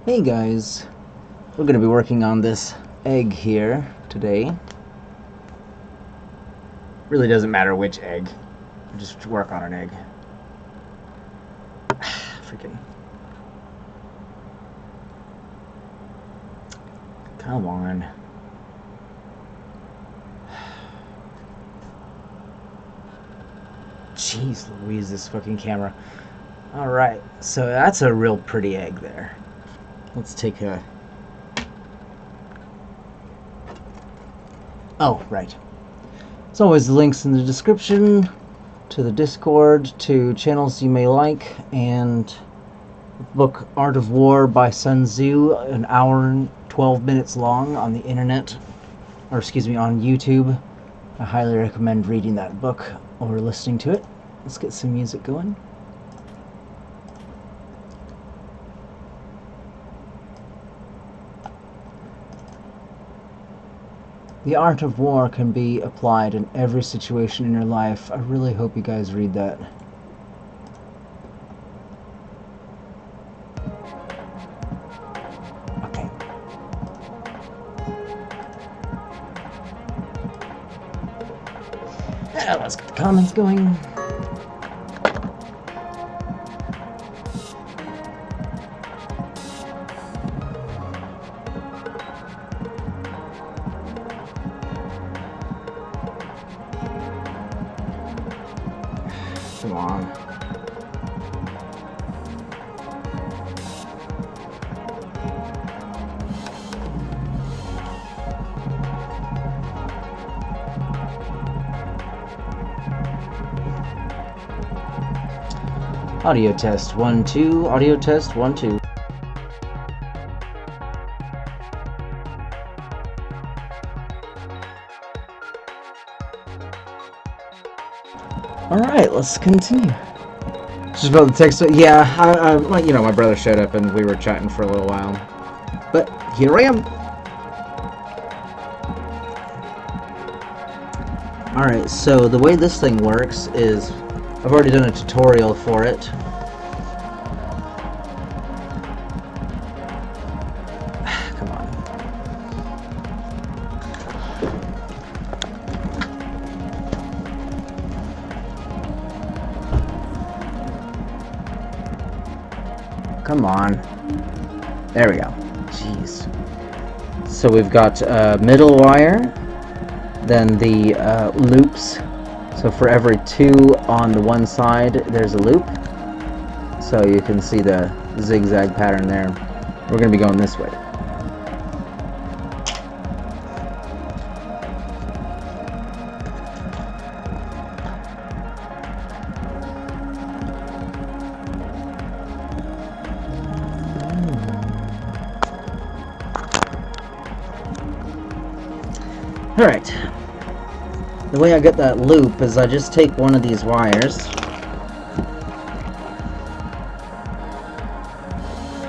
Hey guys, we're going to be working on this egg here today. Really doesn't matter which egg, just work on an egg. Freaking. Come on. Jeez Louise, this fucking camera. Alright, so that's a real pretty egg there. Let's take a... Oh, right. As always, the links in the description to the Discord, to channels you may like, and book Art of War by Sunzi, an hour and 12 minutes long on the internet, or excuse me, on YouTube. I highly recommend reading that book or listening to it. Let's get some music going. The Art of War can be applied in every situation in your life. I really hope you guys read that. Okay. Let's get the comments going. Come on. Audio test 1 2. Audio test 1 2. Alright, let's continue. Just about the text. Yeah, I, you know, my brother showed up and we were chatting for a little while. But here I am. Alright, so the way this thing works is, I've already done a tutorial for it. Come on. Come on. There we go. Jeez. So we've got middle wire, then the loops. So for every 2 on the one side, there's a loop. So you can see the zigzag pattern there. We're going to be going this way. Alright, the way I get that loop is I just take one of these wires,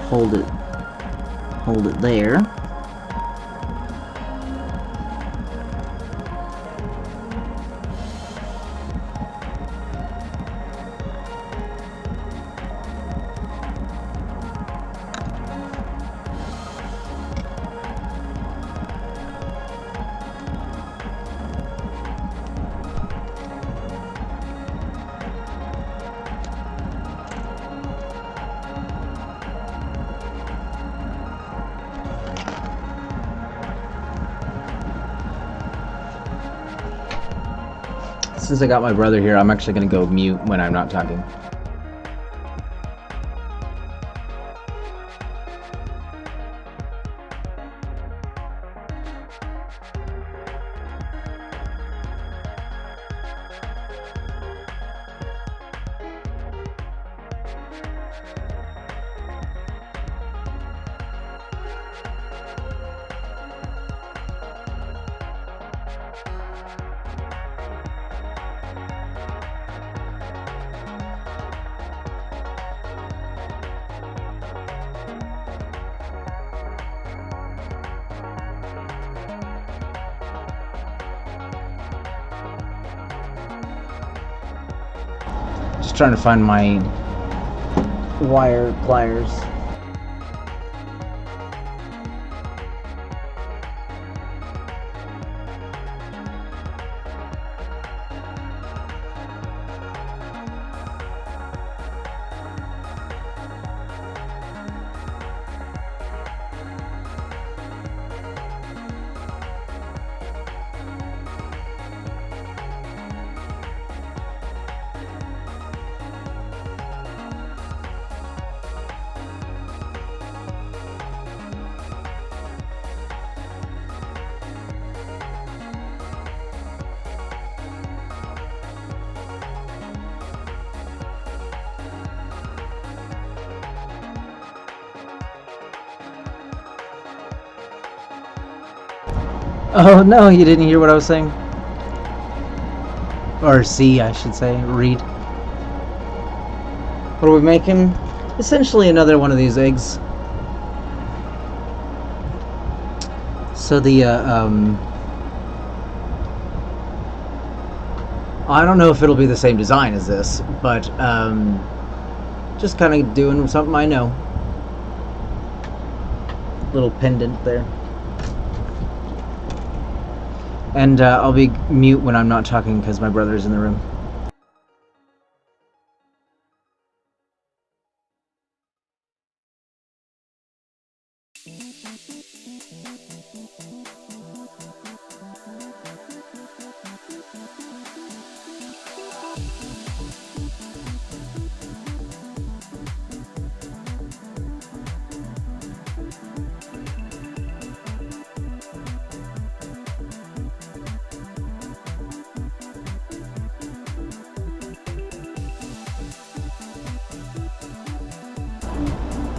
hold it there, Since I got my brother here, I'm actually going to go mute when I'm not talking. Trying to find my wire pliers. Oh no, you didn't hear what I was saying? Or see, I should say, read. What are we making? Essentially another one of these eggs. So the, I don't know if it'll be the same design as this, but, just kind of doing something I know. Little pendant there. And I'll be mute when I'm not talking because my brother's in the room.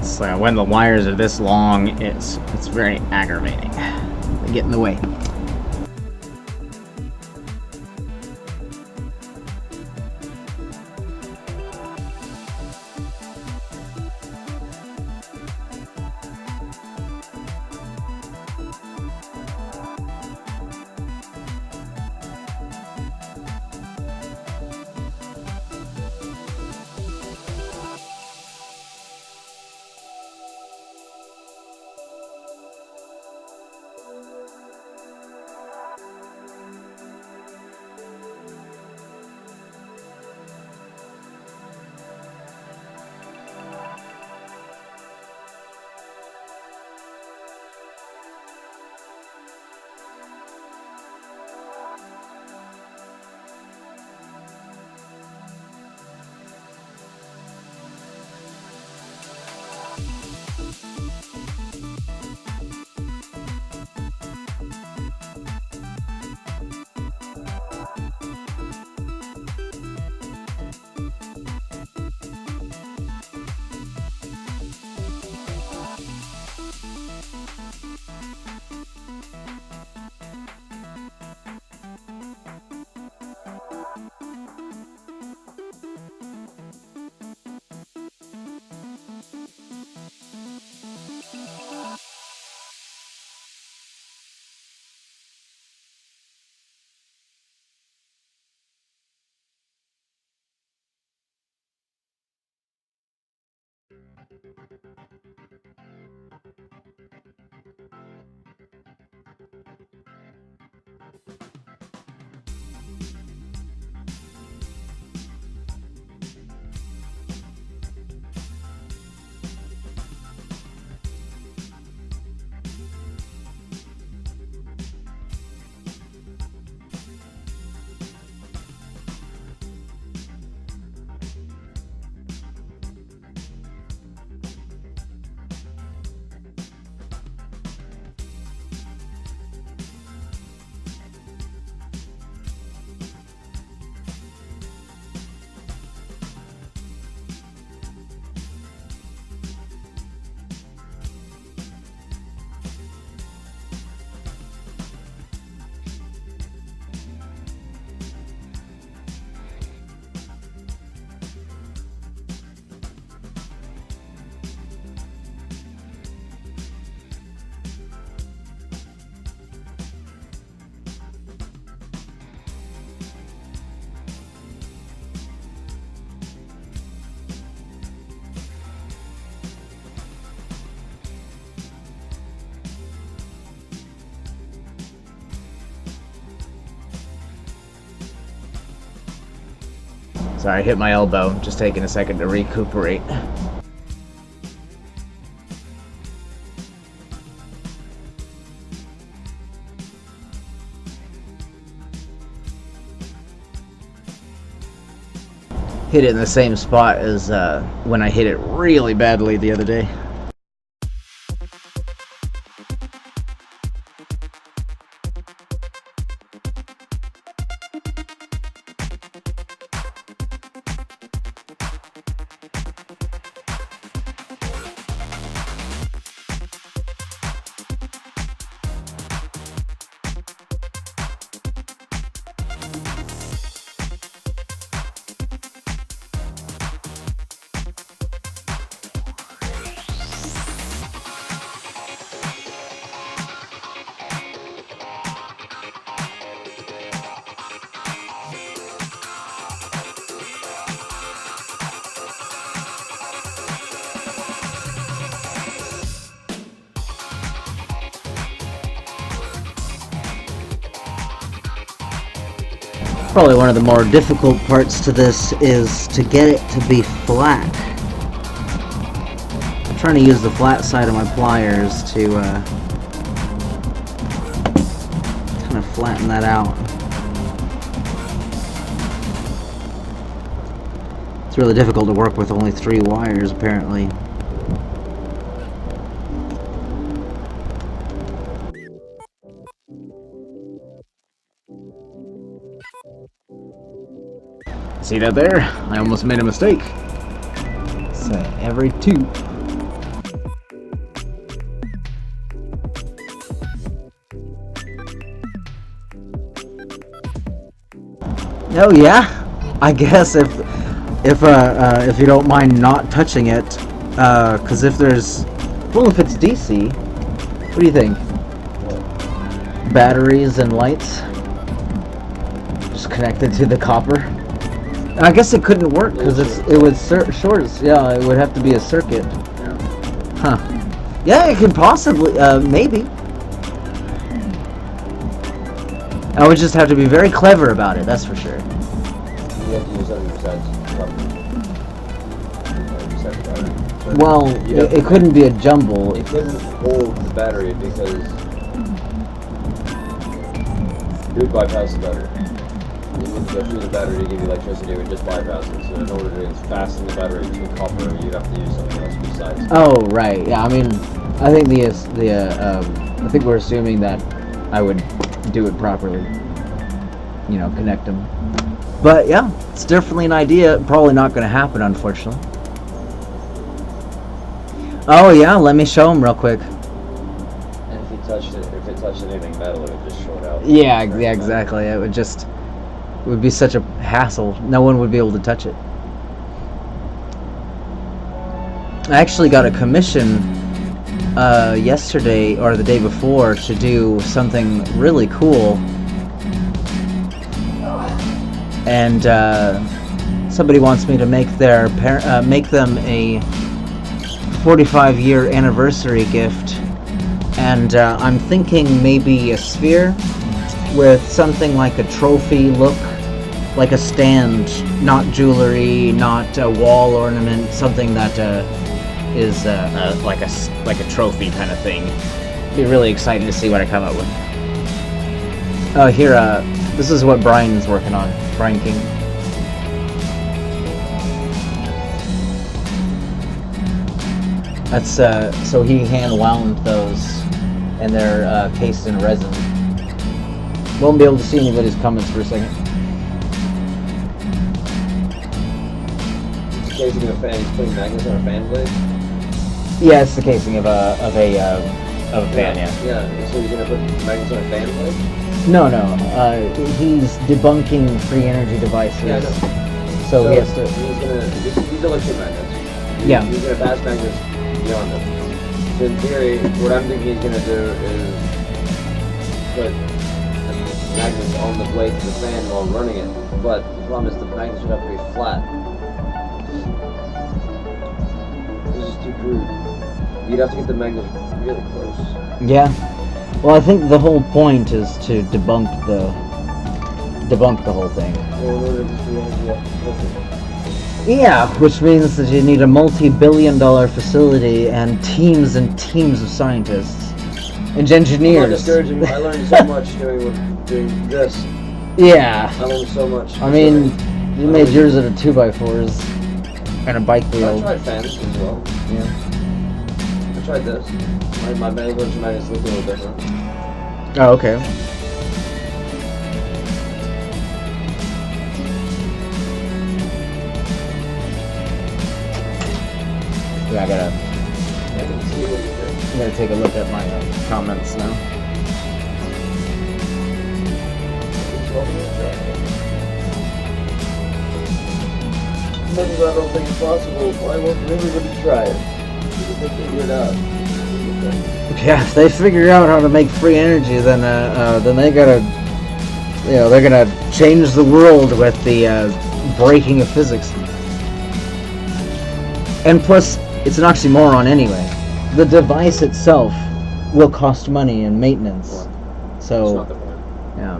So when the wires are this long, it's very aggravating. They get in the way. Sorry, I hit my elbow. Just taking a second to recuperate. Hit it in the same spot as when I hit it really badly the other day. Probably one of the more difficult parts to this is to get it to be flat. I'm trying to use the flat side of my pliers to kind of flatten that out. It's really difficult to work with only 3 wires, apparently. See that there? I almost made a mistake. So every 2. Oh yeah, I guess if you don't mind not touching it, because if there's, well, if it's DC, what do you think? Batteries and lights just connected to the copper. I guess it couldn't work because it would short. Yeah, it would have to be a circuit. Huh? Yeah, it could possibly, maybe. I would just have to be very clever about it. That's for sure. You have to use something besides battery. Well, it couldn't be a jumble. It couldn't hold the battery because it would bypass the battery. You need to go through the battery to give you electricity, it would just bypass it. So in order to fasten the battery to copper, you'd have to use something else besides. Oh right, yeah. I mean, I think I think we're assuming that I would do it properly. You know, connect them. But yeah, it's definitely an idea. Probably not going to happen, unfortunately. Oh yeah, let me show them real quick. And if it touched anything metal, it would just short out. Yeah, exactly. It would be such a hassle. No one would be able to touch it. I actually got a commission yesterday or the day before to do something really cool, and somebody wants me to make make them a 45-year anniversary gift, and I'm thinking maybe a sphere with something like a trophy look, like a stand, not jewelry, not a wall ornament, something that is like a trophy kind of thing. Be really exciting to see what I come up with. Oh, here, this is what Brian's working on. Brian King. That's so he hand wound those, and they're cased in resin. Won't be able to see anybody's comments for a second. It's the casing of a fan. He's putting magnets on a fan blade. Yeah, it's the casing of a fan. Yeah. Yeah. So he's gonna put magnets on a fan blade. No. He's debunking free energy devices. Yeah, I know. So he has to. These electric magnets. Yeah. He's gonna pass magnets beyond them. So in theory, what I'm thinking he's gonna do is put magnets on the blade of the fan while running it, but the problem is the magnets would have to be flat. This is too crude. You'd have to get the magnets really close. Yeah. Well, I think the whole point is to debunk the whole thing. Yeah, which means that you need a multi-billion-dollar facility and teams of scientists and engineers. I'm not discouraging. I learned so much doing this. Yeah. I learned so much. I mean, you made yours out of 2x4s and a bike wheel. I tried fans as well. Yeah. I tried this. My magnets look a little different. Oh, okay. Yeah, I gotta take a look at my comments now. Maybe I don't think it's possible. Why won't everybody try it? Because they figure it out. Yeah, if they figure out how to make free energy, then they gotta, they're gonna change the world with the breaking of physics. And plus, it's an oxymoron anyway. The device itself will cost money and maintenance. So, That's not the point. yeah.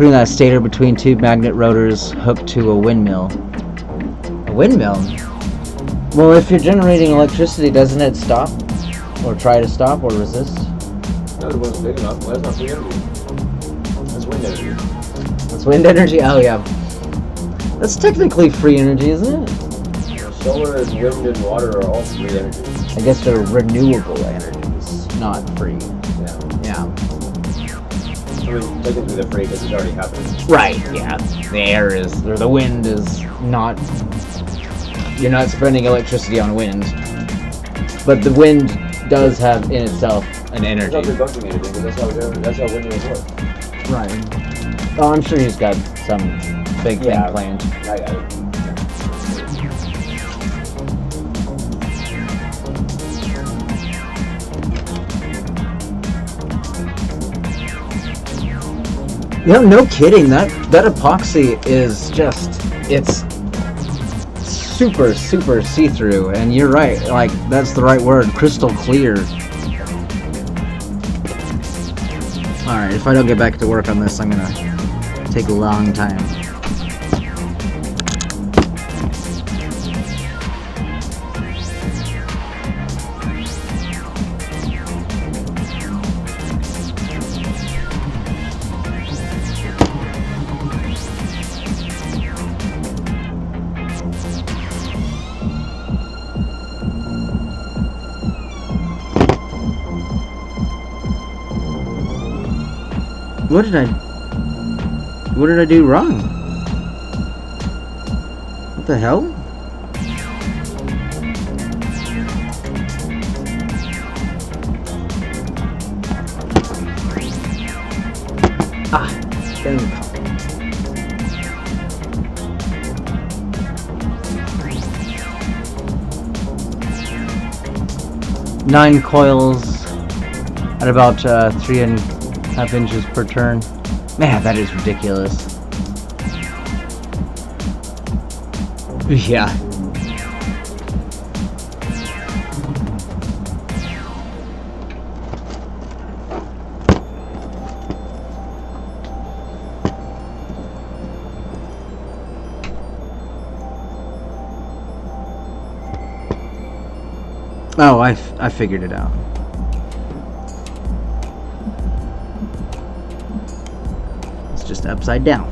putting that stator between two magnet rotors hooked to a windmill. A windmill? Well, if you're generating electricity, doesn't it stop? Or try to stop or resist? No, it wasn't big enough. Well, that's not free energy. That's wind energy. That's wind energy? Oh, yeah. That's technically free energy, isn't it? Solar and wind and water are all free energy. I guess they're renewable energies, not free. Yeah. Yeah. I mean, technically they're free because it's already happening. Right, yeah. The air is, or the wind is not, you're not spending electricity on wind. But the wind does have in itself an energy. It's not conducting anything, but that's how windmills work. Right. Oh, I'm sure he's got some big thing planned. No kidding. That epoxy is just, it's super see-through, and you're right. Like, that's the right word. Crystal clear. All right. If I don't get back to work on this, I'm gonna take a long time. What did I do wrong? What the hell? Ah, dang. 9 coils at about 3.5 inches per turn. Man, that is ridiculous. Yeah. Oh, I figured it out. It's just upside down.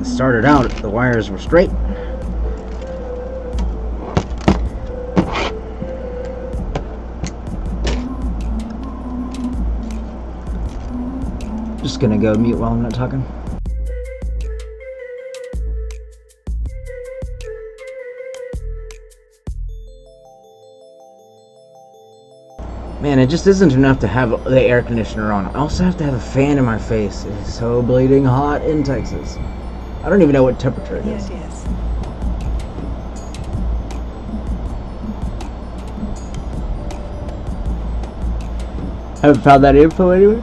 Started out, the wires were straight. Just gonna go mute while I'm not talking. Man, it just isn't enough to have the air conditioner on. I also have to have a fan in my face. It's so bleeding hot in Texas. I don't even know what temperature it is. Yes. Haven't found that info anywhere?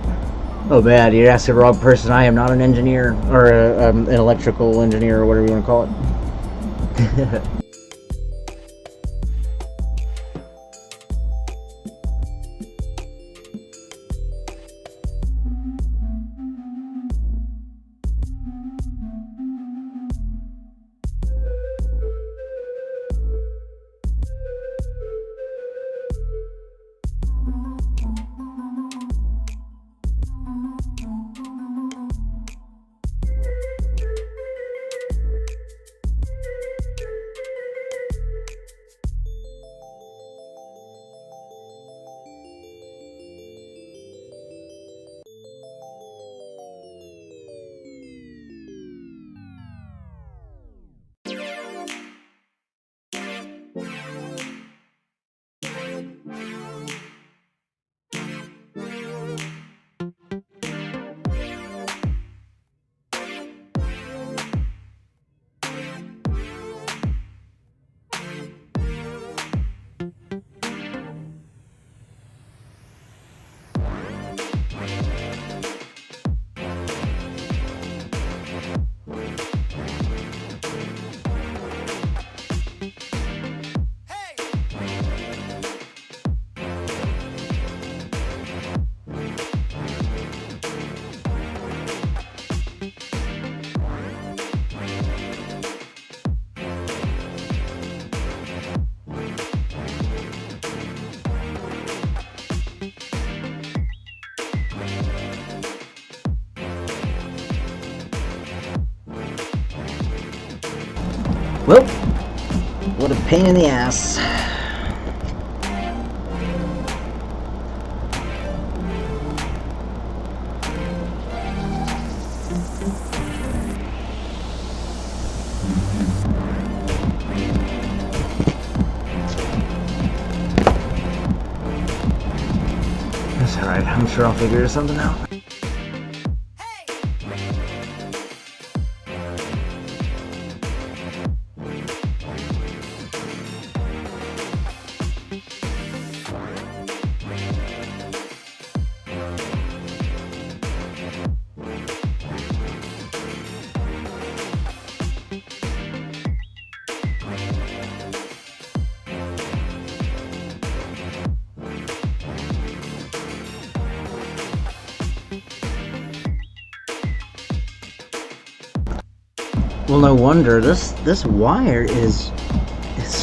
Oh man, you're asking the wrong person. I am not an engineer, or an electrical engineer, or whatever you want to call it. Well, what a pain in the ass. That's alright, I'm sure I'll figure something out. Well, no wonder. This wire it's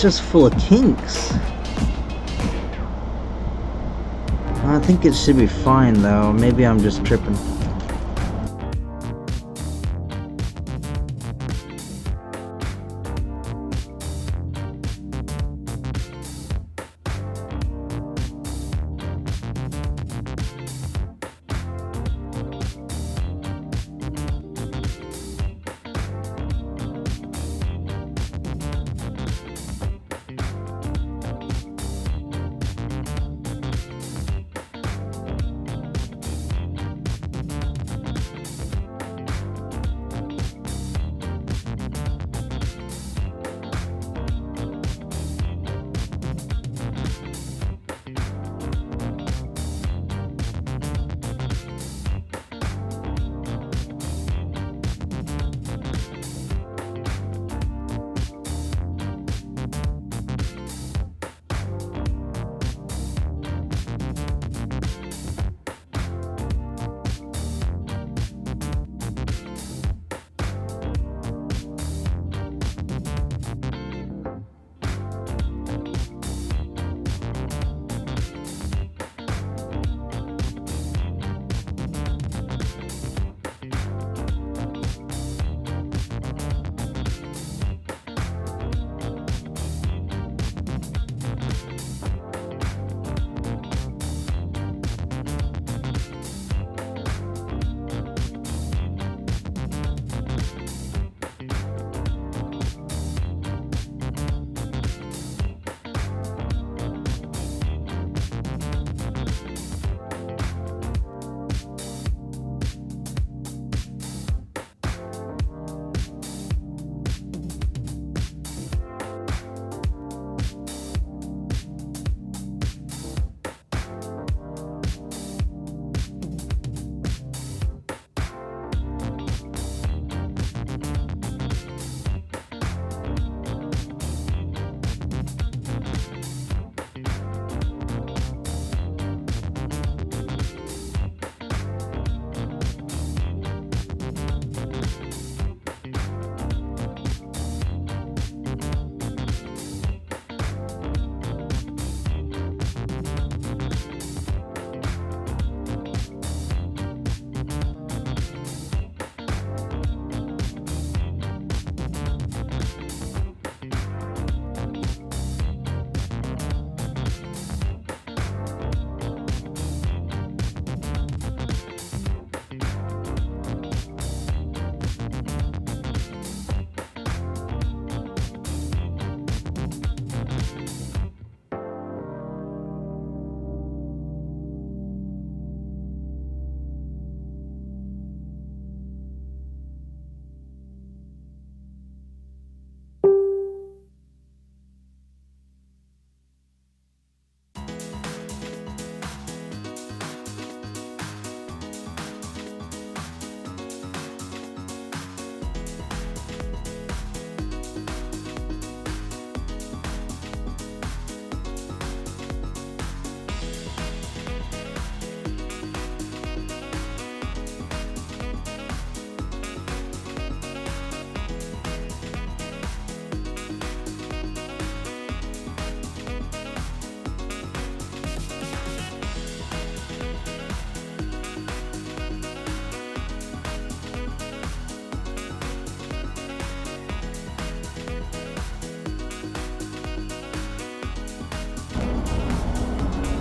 just full of kinks. I think it should be fine though. Maybe I'm just tripping.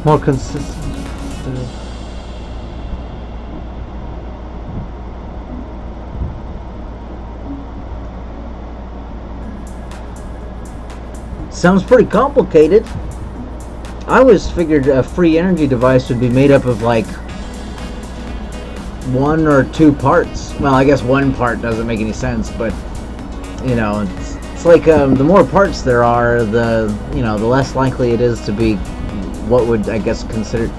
More consistent. Sounds pretty complicated. I always figured a free energy device would be made up of like one or two parts. Well, I guess one part doesn't make any sense, but you know, it's like the more parts there are, the the less likely it is to be what would I guess considered.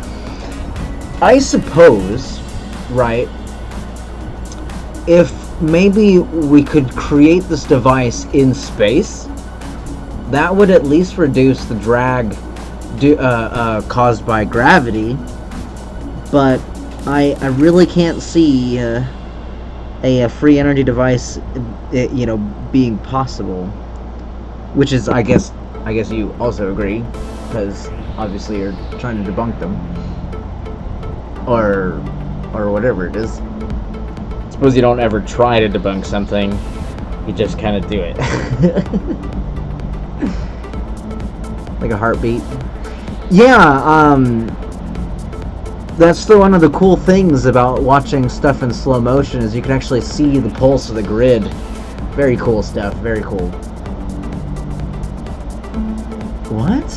I suppose, right? If maybe we could create this device in space, that would at least reduce the drag caused by gravity. But I really can't see a free energy device, being possible. Which is, I guess you also agree, because obviously you're trying to debunk them, or whatever it is. Suppose you don't ever try to debunk something, you just kind of do it. Like a heartbeat. Yeah, that's one of the cool things about watching stuff in slow motion, is you can actually see the pulse of the grid. Very cool stuff, very cool. What?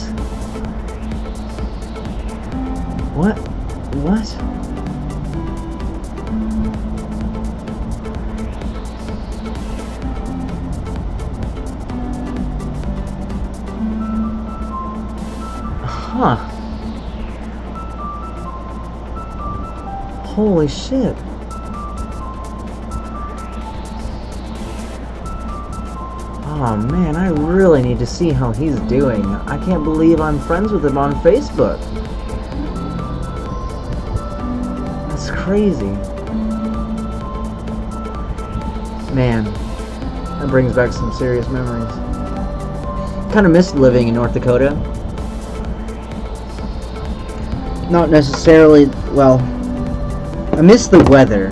What? Huh. Holy shit. Oh man, I really need to see how he's doing. I can't believe I'm friends with him on Facebook. That's crazy. Man, that brings back some serious memories. Kind of missed living in North Dakota. Not necessarily, well, I miss the weather.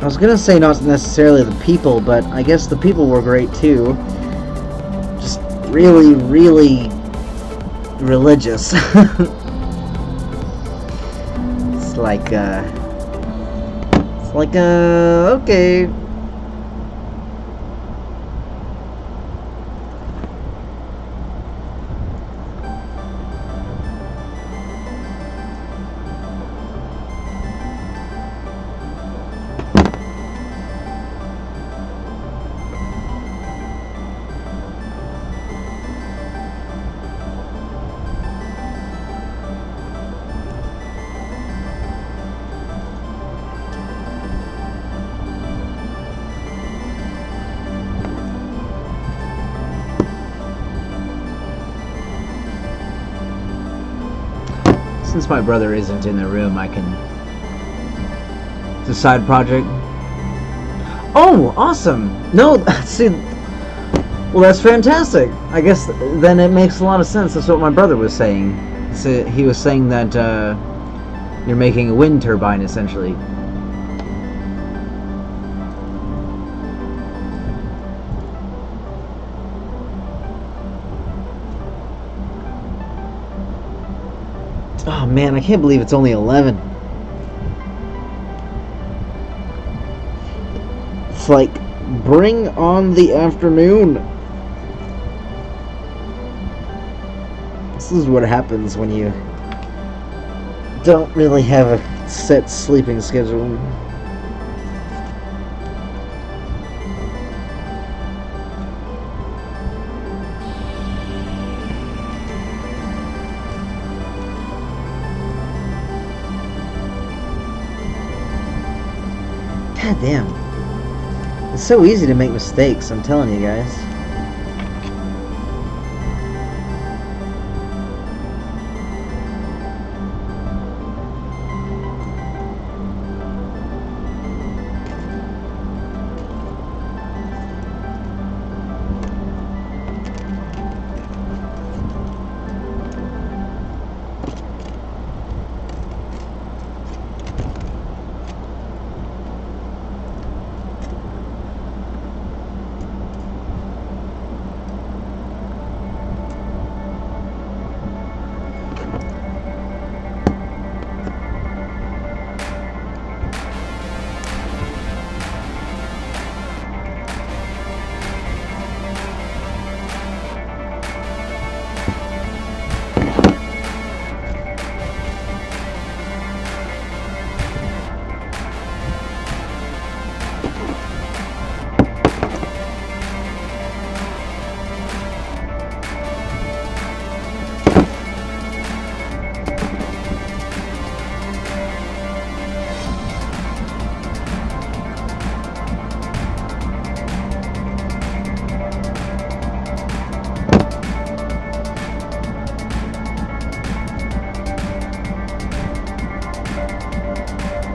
I was gonna say not necessarily the people, but I guess the people were great too. Just really, really religious. It's like, okay. Since my brother isn't in the room, I can... It's a side project. Oh, awesome! No, see... Well, that's fantastic! I guess then it makes a lot of sense. That's what my brother was saying. So he was saying that you're making a wind turbine, essentially. Oh man, I can't believe it's only 11. It's like, bring on the afternoon. This is what happens when you don't really have a set sleeping schedule. God damn. It's so easy to make mistakes, I'm telling you guys.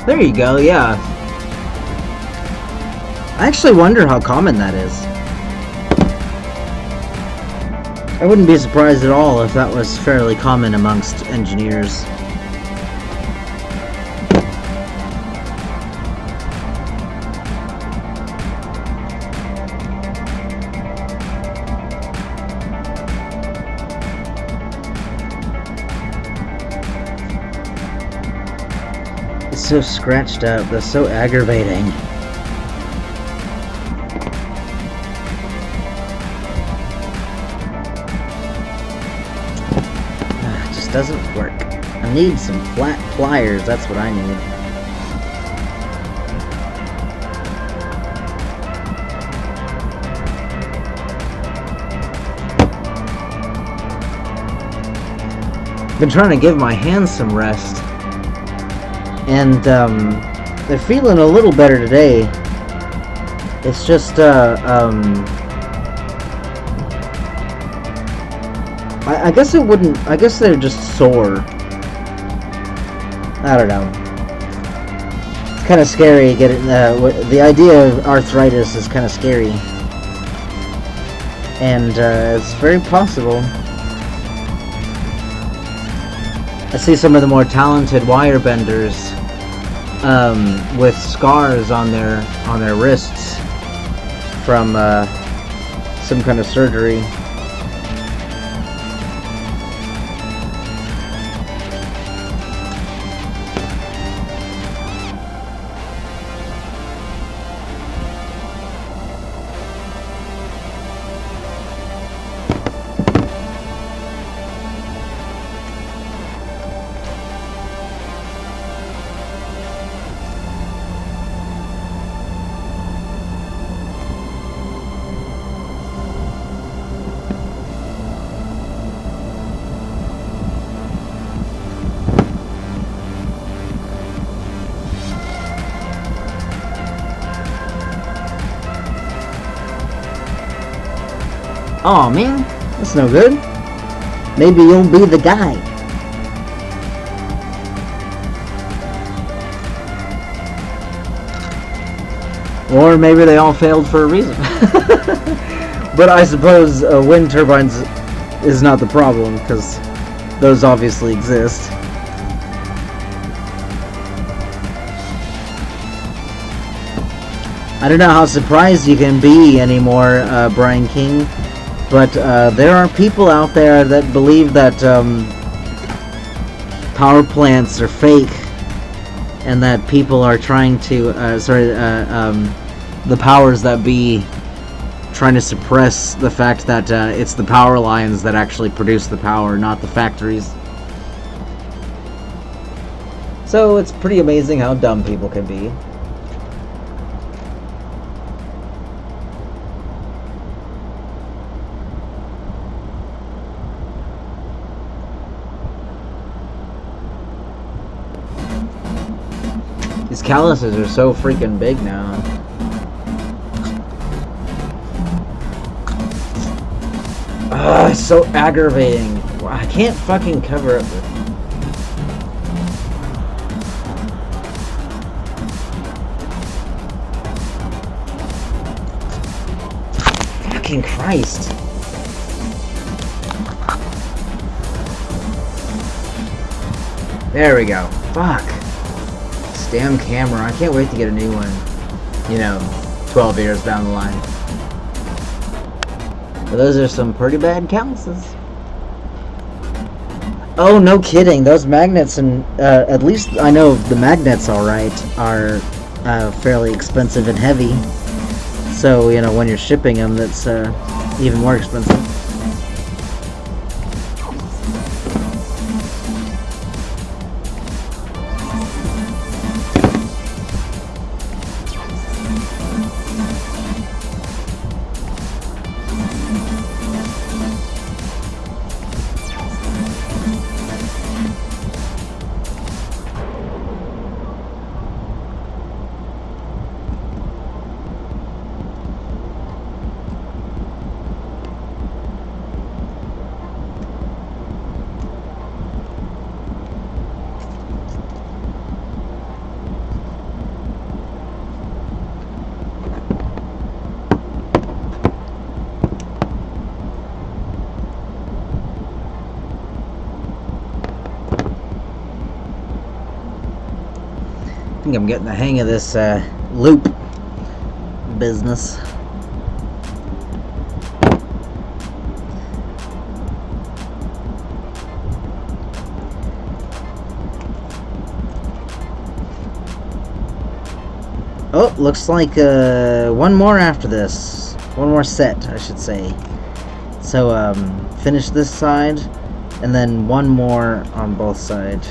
There you go, yeah. I actually wonder how common that is. I wouldn't be surprised at all if that was fairly common amongst engineers. It's so scratched up, that's so aggravating. It just doesn't work. I need some flat pliers, that's what I need. Been trying to give my hands some rest. And they're feeling a little better today. It's just I guess it wouldn't. I guess they're just sore. I don't know. It's kind of scary getting the idea of arthritis is kind of scary, and it's very possible. I see some of the more talented wire benders with scars on their wrists from some kind of surgery. Aw, man, that's no good. Maybe you'll be the guy. Or maybe they all failed for a reason. But I suppose wind turbines is not the problem, because those obviously exist. I don't know how surprised you can be anymore, Brian King. But there are people out there that believe that power plants are fake, and that people are trying to, the powers that be trying to suppress the fact that it's the power lines that actually produce the power, not the factories. So it's pretty amazing how dumb people can be. These calluses are so freaking big now. Ugh, it's so aggravating. I can't fucking cover up with... Fucking Christ. There we go. Fuck. Damn camera. I can't wait to get a new one. You know, 12 years down the line. But those are some pretty bad calluses. Oh, no kidding. Those magnets, and at least I know the magnets, alright, are fairly expensive and heavy. So, you know, when you're shipping them, that's even more expensive. think I'm getting the hang of this loop business. Oh, looks like one more after this. One more set, I should say. So, finish this side, and then one more on both sides.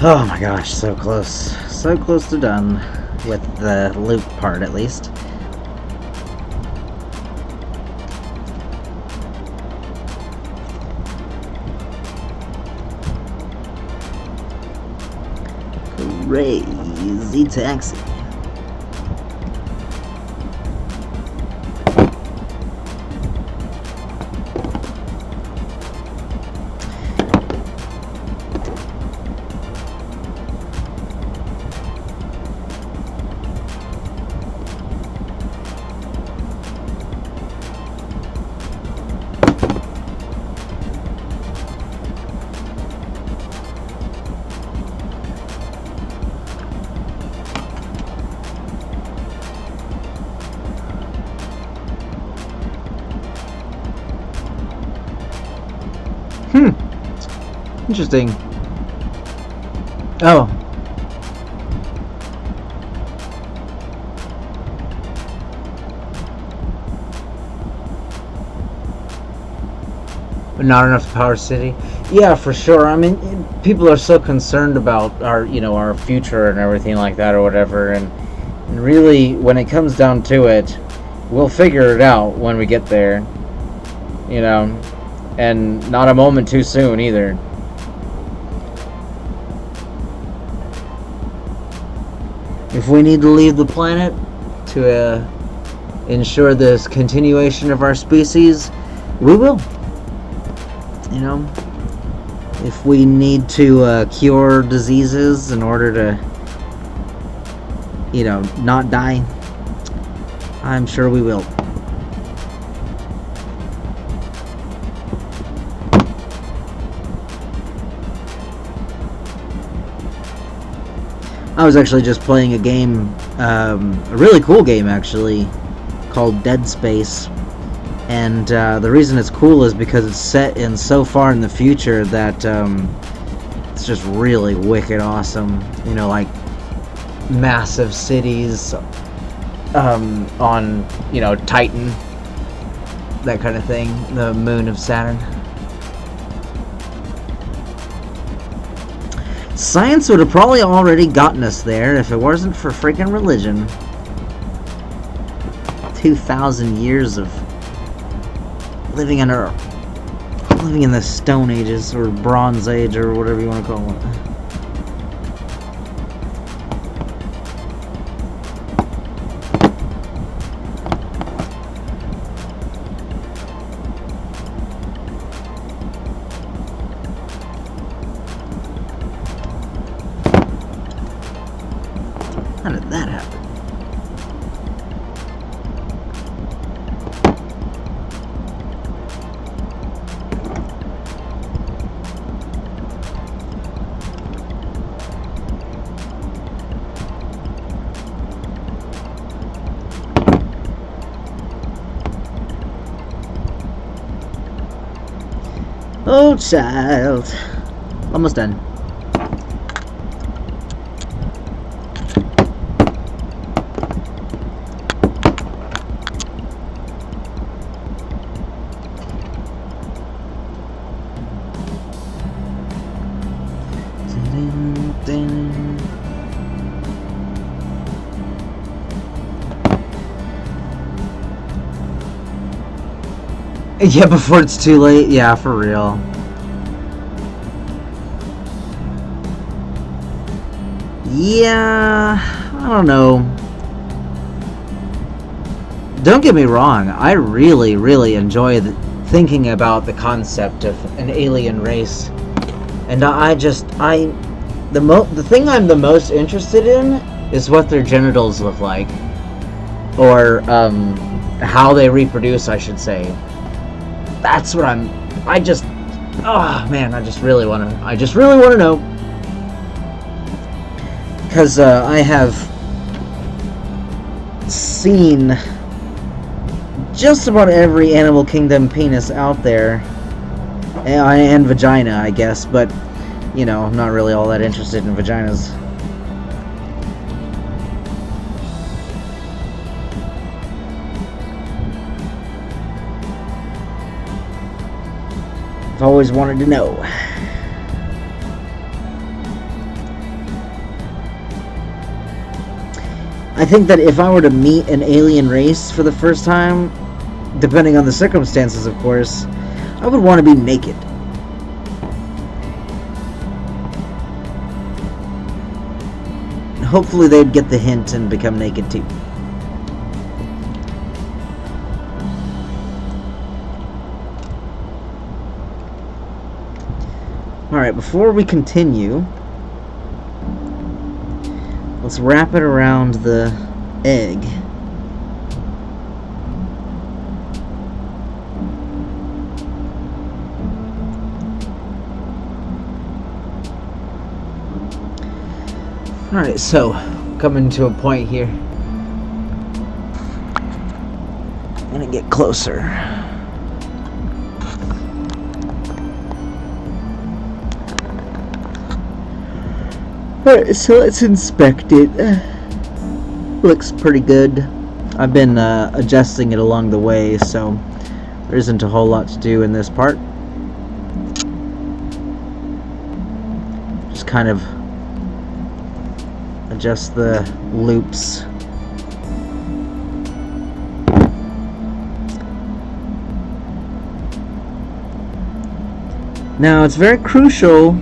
Oh my gosh, so close. So close to done with the loop part, at least. Crazy taxi. Interesting. Oh. But not enough to power city? Yeah, for sure. I mean, people are so concerned about our, our future and everything like that or whatever, and really, when it comes down to it, we'll figure it out when we get there, and not a moment too soon either. If we need to leave the planet to ensure the continuation of our species, we will. If we need to cure diseases in order to, not die, I'm sure we will. I was actually just playing a game, a really cool game actually, called Dead Space, and the reason it's cool is because it's set in so far in the future that it's just really wicked awesome. Like massive cities on, Titan, that kind of thing, the moon of Saturn. Science would have probably already gotten us there if it wasn't for freaking religion. 2,000 years of living in the Stone Ages, or Bronze Age, or whatever you want to call it. How did that happen? Oh, child. Almost done. Yeah, before it's too late. Yeah, for real. Yeah, I don't know. Don't get me wrong. I really, really enjoy thinking about the concept of an alien race, and the thing I'm the most interested in is what their genitals look like, or how they reproduce, I should say. That's what I just really want to know, because I have seen just about every Animal Kingdom penis out there, and vagina, I guess, but you know, I'm not really all that interested in vaginas. I've always wanted to know. I think that if I were to meet an alien race for the first time, depending on the circumstances, of course, I would want to be naked. Hopefully they'd get the hint and become naked too. Alright, before we continue, let's wrap it around the egg. Alright, so, coming to a point here. I'm gonna get closer. Alright, so let's inspect it. Looks pretty good. I've been adjusting it along the way, so there isn't a whole lot to do in this part. Just kind of adjust the loops. Now, it's very crucial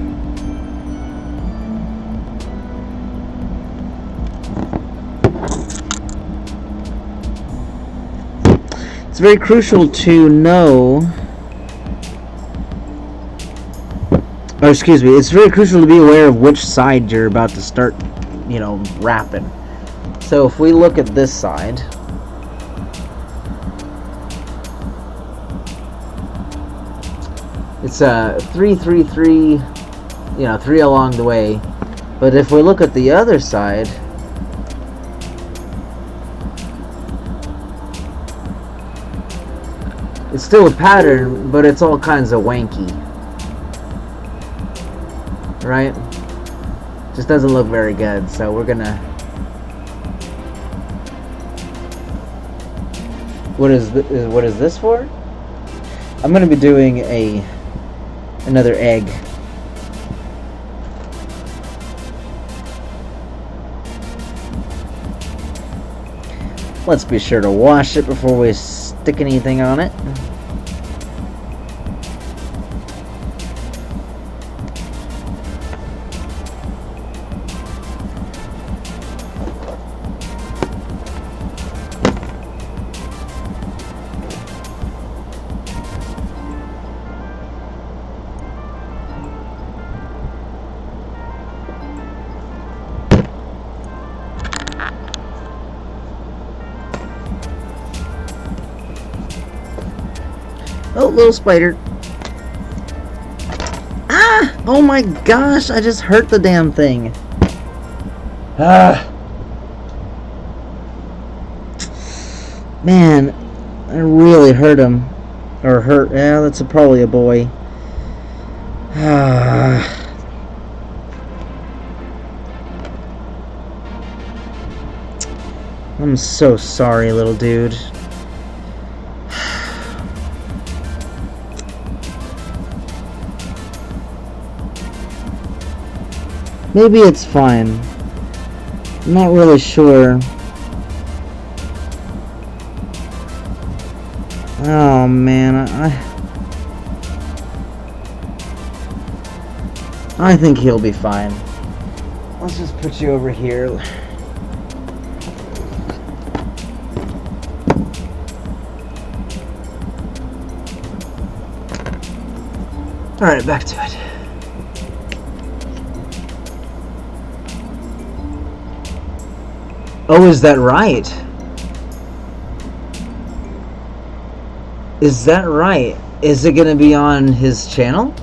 to know, or excuse me, it's very crucial to be aware of which side you're about to start, you know, wrapping. So if we look at this side, it's a 3-3-3, you know, 3 along the way. But if we look at the other side, it's still a pattern, but it's all kinds of wanky, right? Just doesn't look very good, so we're gonna... What is this for? I'm gonna be doing another egg. Let's be sure to wash it before we stick anything on it. Oh, little spider. Ah! Oh my gosh, I just hurt the damn thing. Ah. Man, I really hurt him. Or hurt, yeah, that's probably a boy. I'm so sorry, little dude. Maybe it's fine. I'm not really sure. Oh man, I think he'll be fine. Let's just put you over here. Alright, back to it. Oh, is that right? Is that right? Is it gonna be on his channel?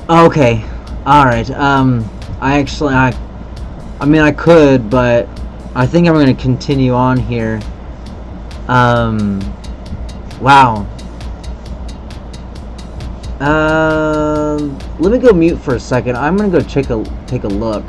Okay, alright, I mean, I could, but I think I'm gonna continue on here. Wow. Let me go mute for a second. I'm gonna go take a look.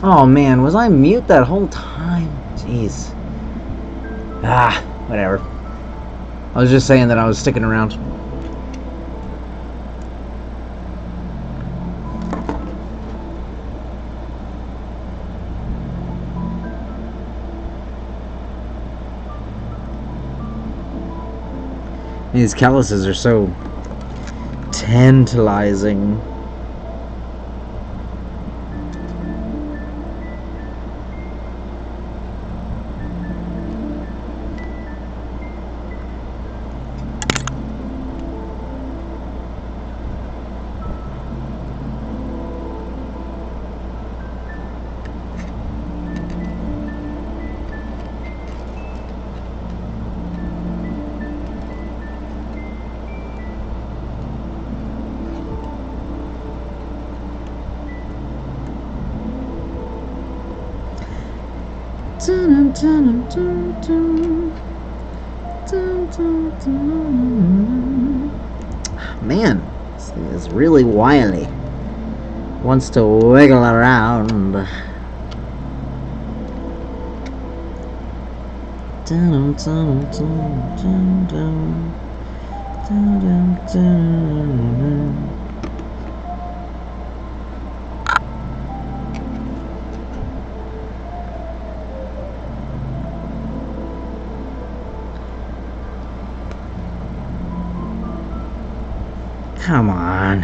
Oh man, was I mute that whole time? Jeez. Ah, whatever. I was just saying that I was sticking around. These calluses are so tantalizing. Man, this thing is really wily. Wants to wiggle around. Come on.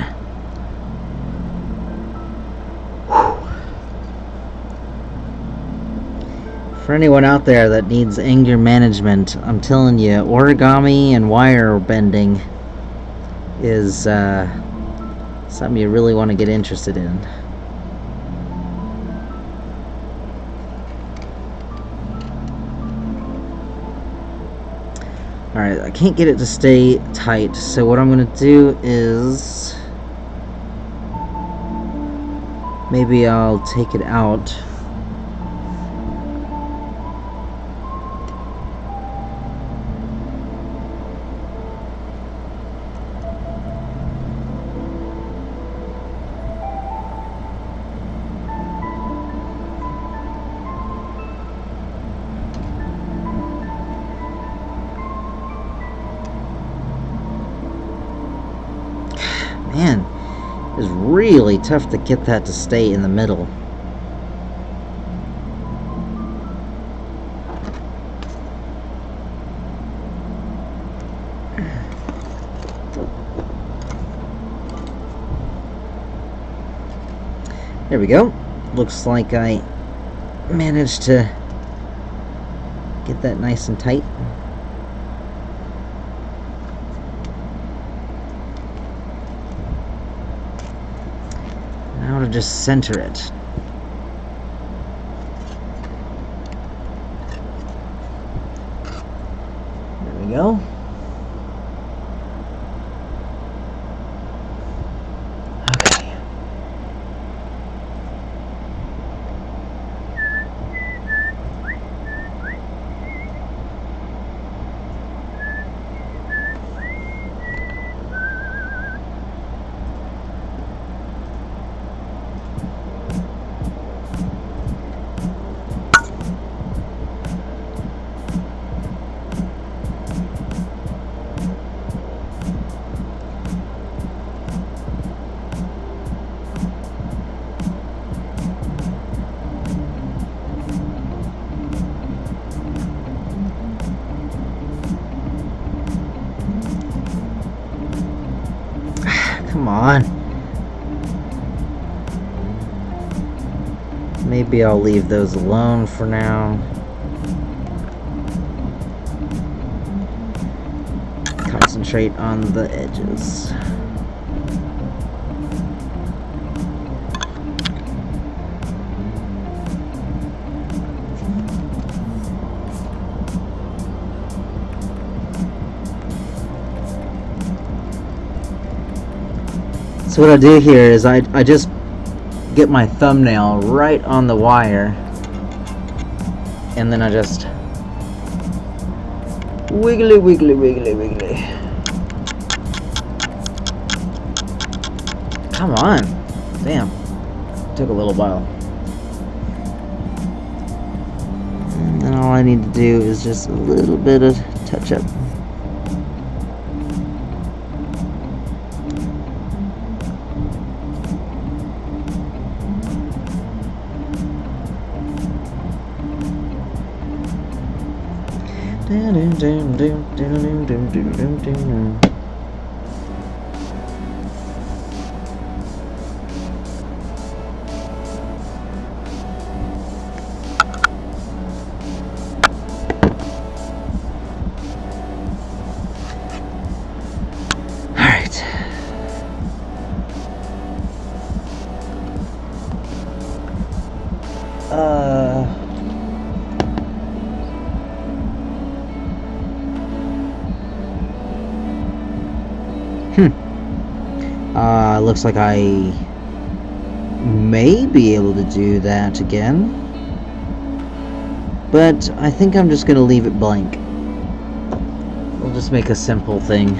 For anyone out there that needs anger management, I'm telling you, origami and wire bending is something you really want to get interested in. Alright, I can't get it to stay tight, so what I'm going to do is maybe I'll take it out. Man, it's really tough to get that to stay in the middle. There we go. Looks like I managed to get that nice and tight. Now to just center it. There we go. Okay. Come on. Maybe I'll leave those alone for now. Concentrate on the edges. So what I do here is I just get my thumbnail right on the wire, and then I just wiggly wiggly wiggly wiggly. Come on. Damn. Took a little while. all I need to do is just a little bit of touch up. Alright. Looks like I may be able to do that again. But I think I'm just gonna leave it blank. We'll just make a simple thing.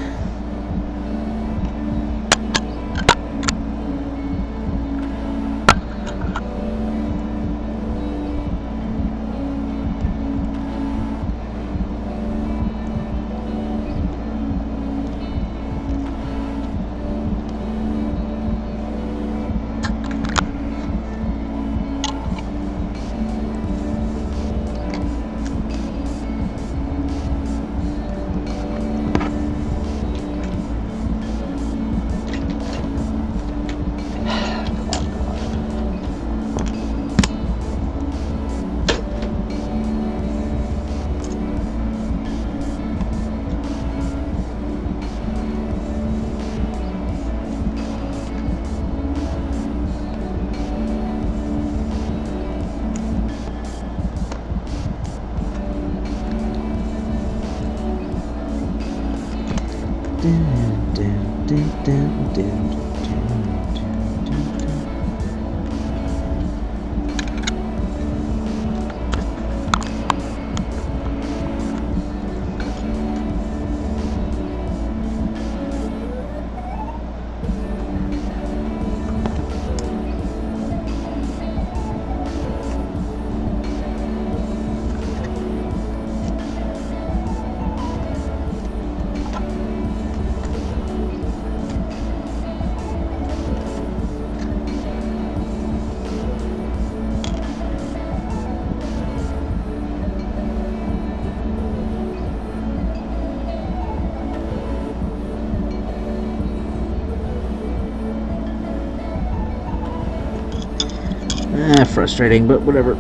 Frustrating, but whatever.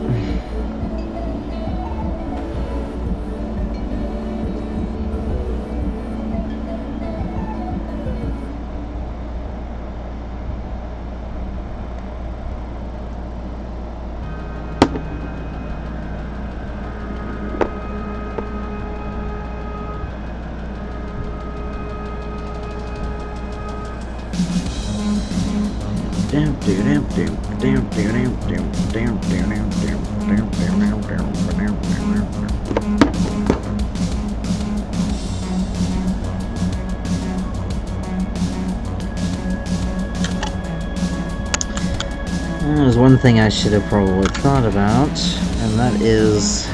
There's one thing I should have probably thought about, and that is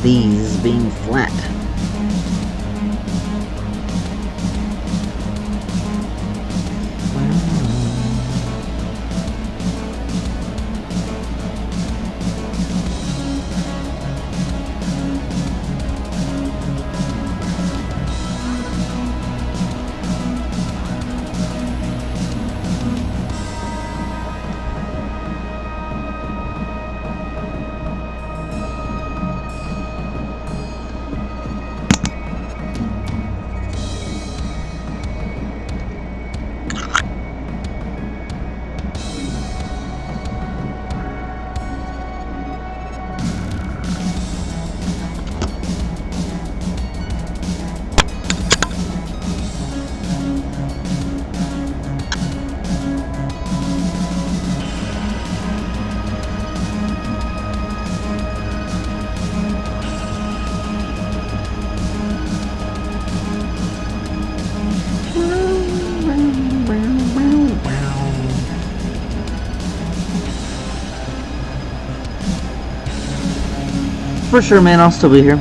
these being flat. for sure, man. I'll still be here.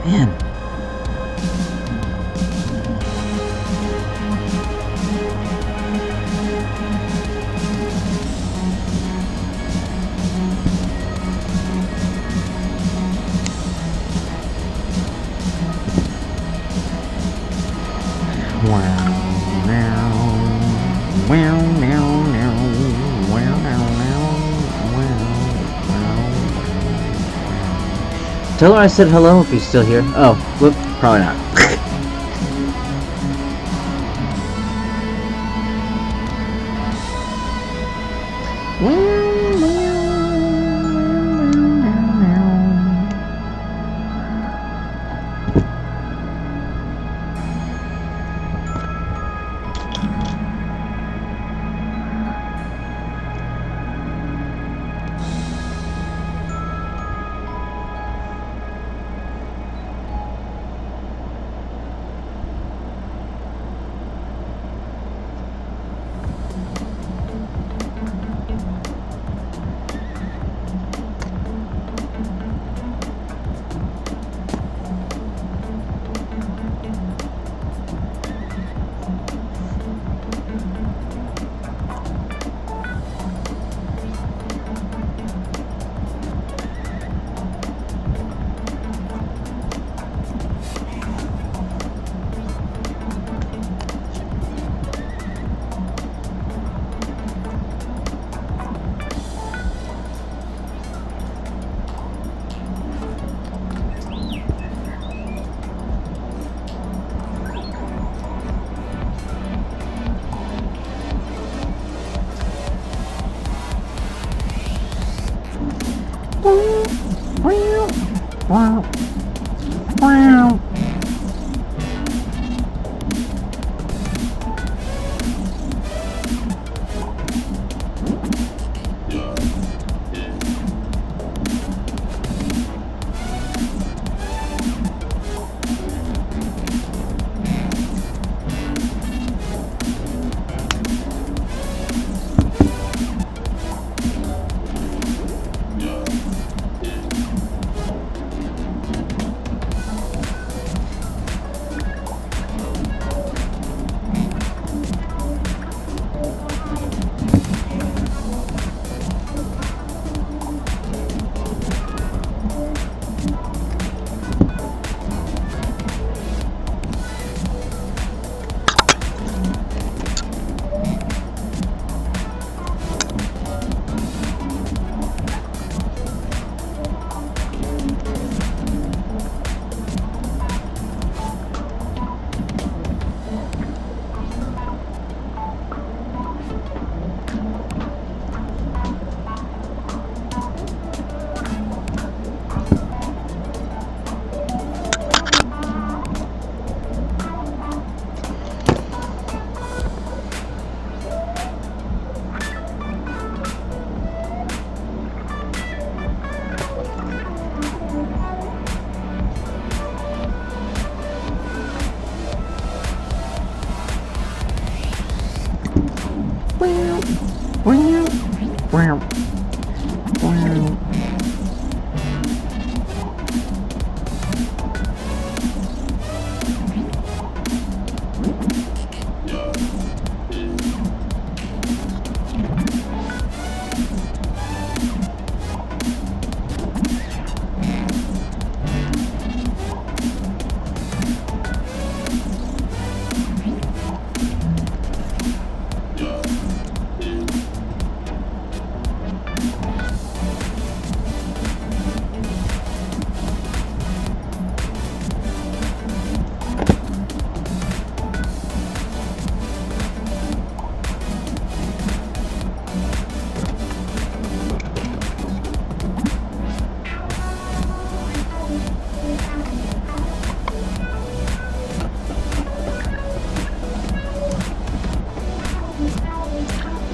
Man. Tell her I said hello if he's still here. Oh, whoop, probably not.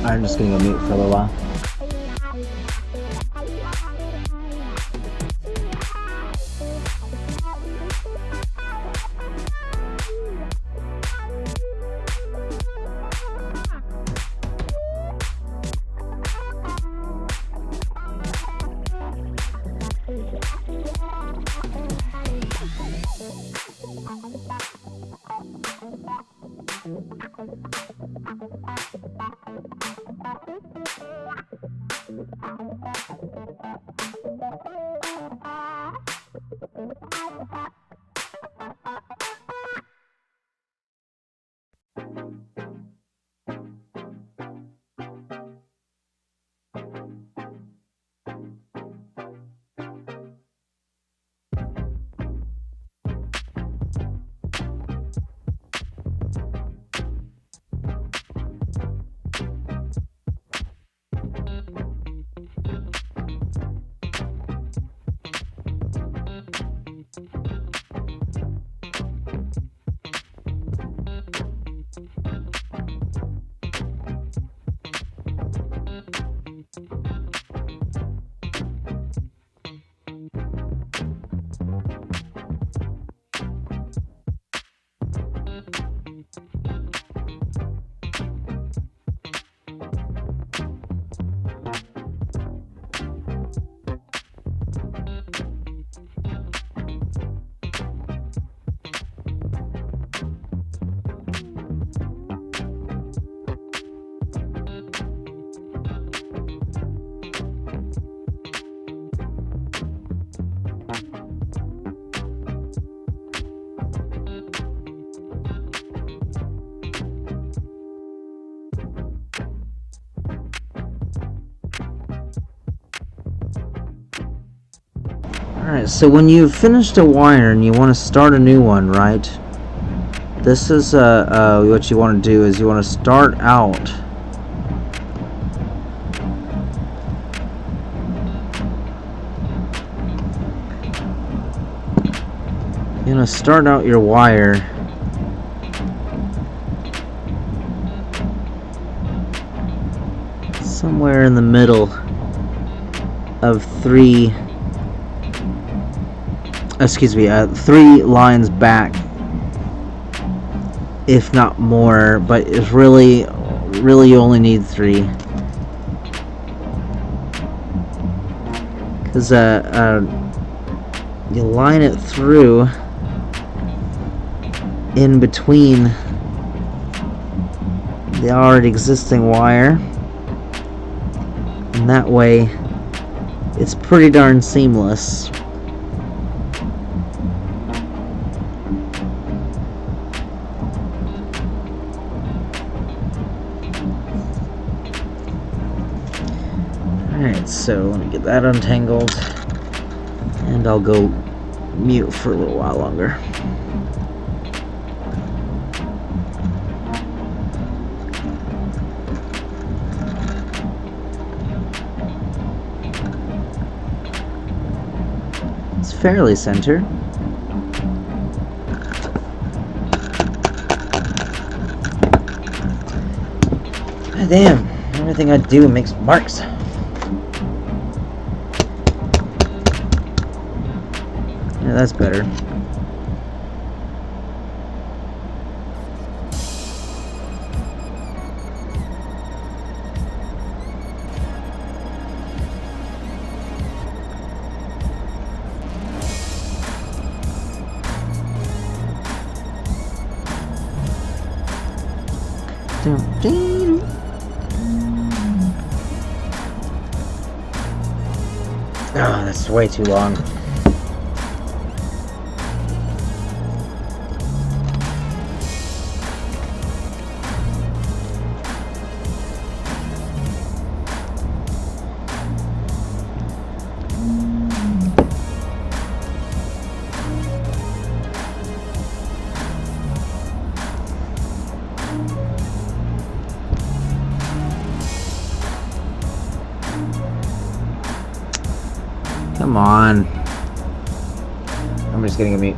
I'm just gonna go mute for a little while. Alright, so when you've finished a wire and you want to start a new one, right? This is what you want to do is you want to start out your wire somewhere in the middle of three lines back, if not more, but it's really you only need 3, because you line it through in between the already existing wire, and that way it's pretty darn seamless. Alright, so let me get that untangled, and I'll go mute for a little while longer. It's fairly centered. God damn, everything I do makes marks. Yeah, that's better. Oh, that's way too long. Come on. I'm just getting a mute.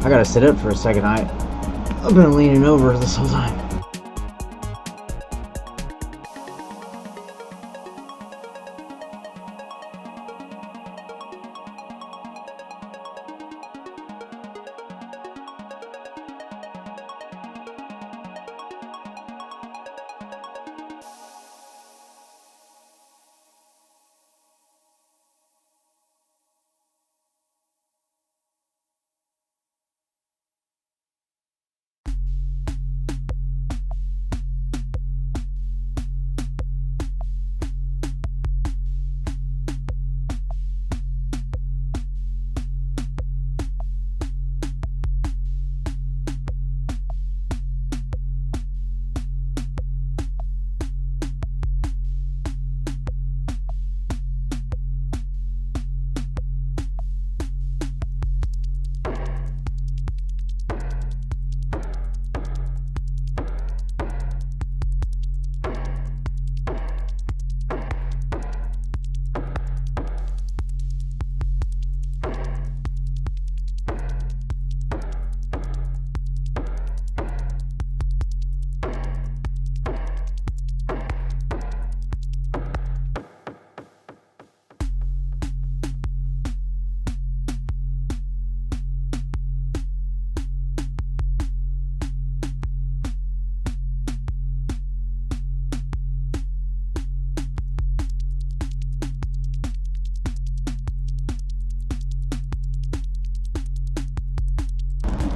I gotta sit up for a second. I've been leaning over this whole time.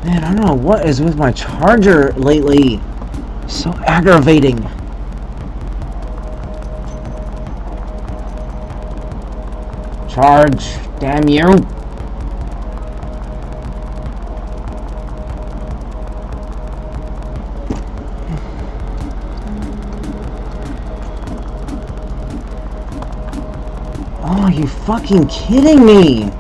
Man, I don't know what is with my charger lately. So aggravating. Charge, damn you. Oh, you fucking kidding me?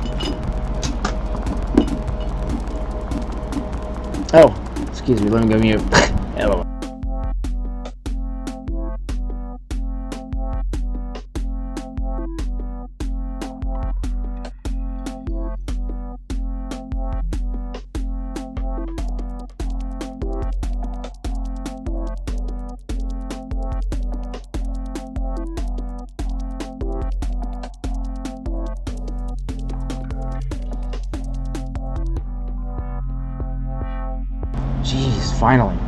Oh, excuse me, let me go mute. Hello. Jeez, finally.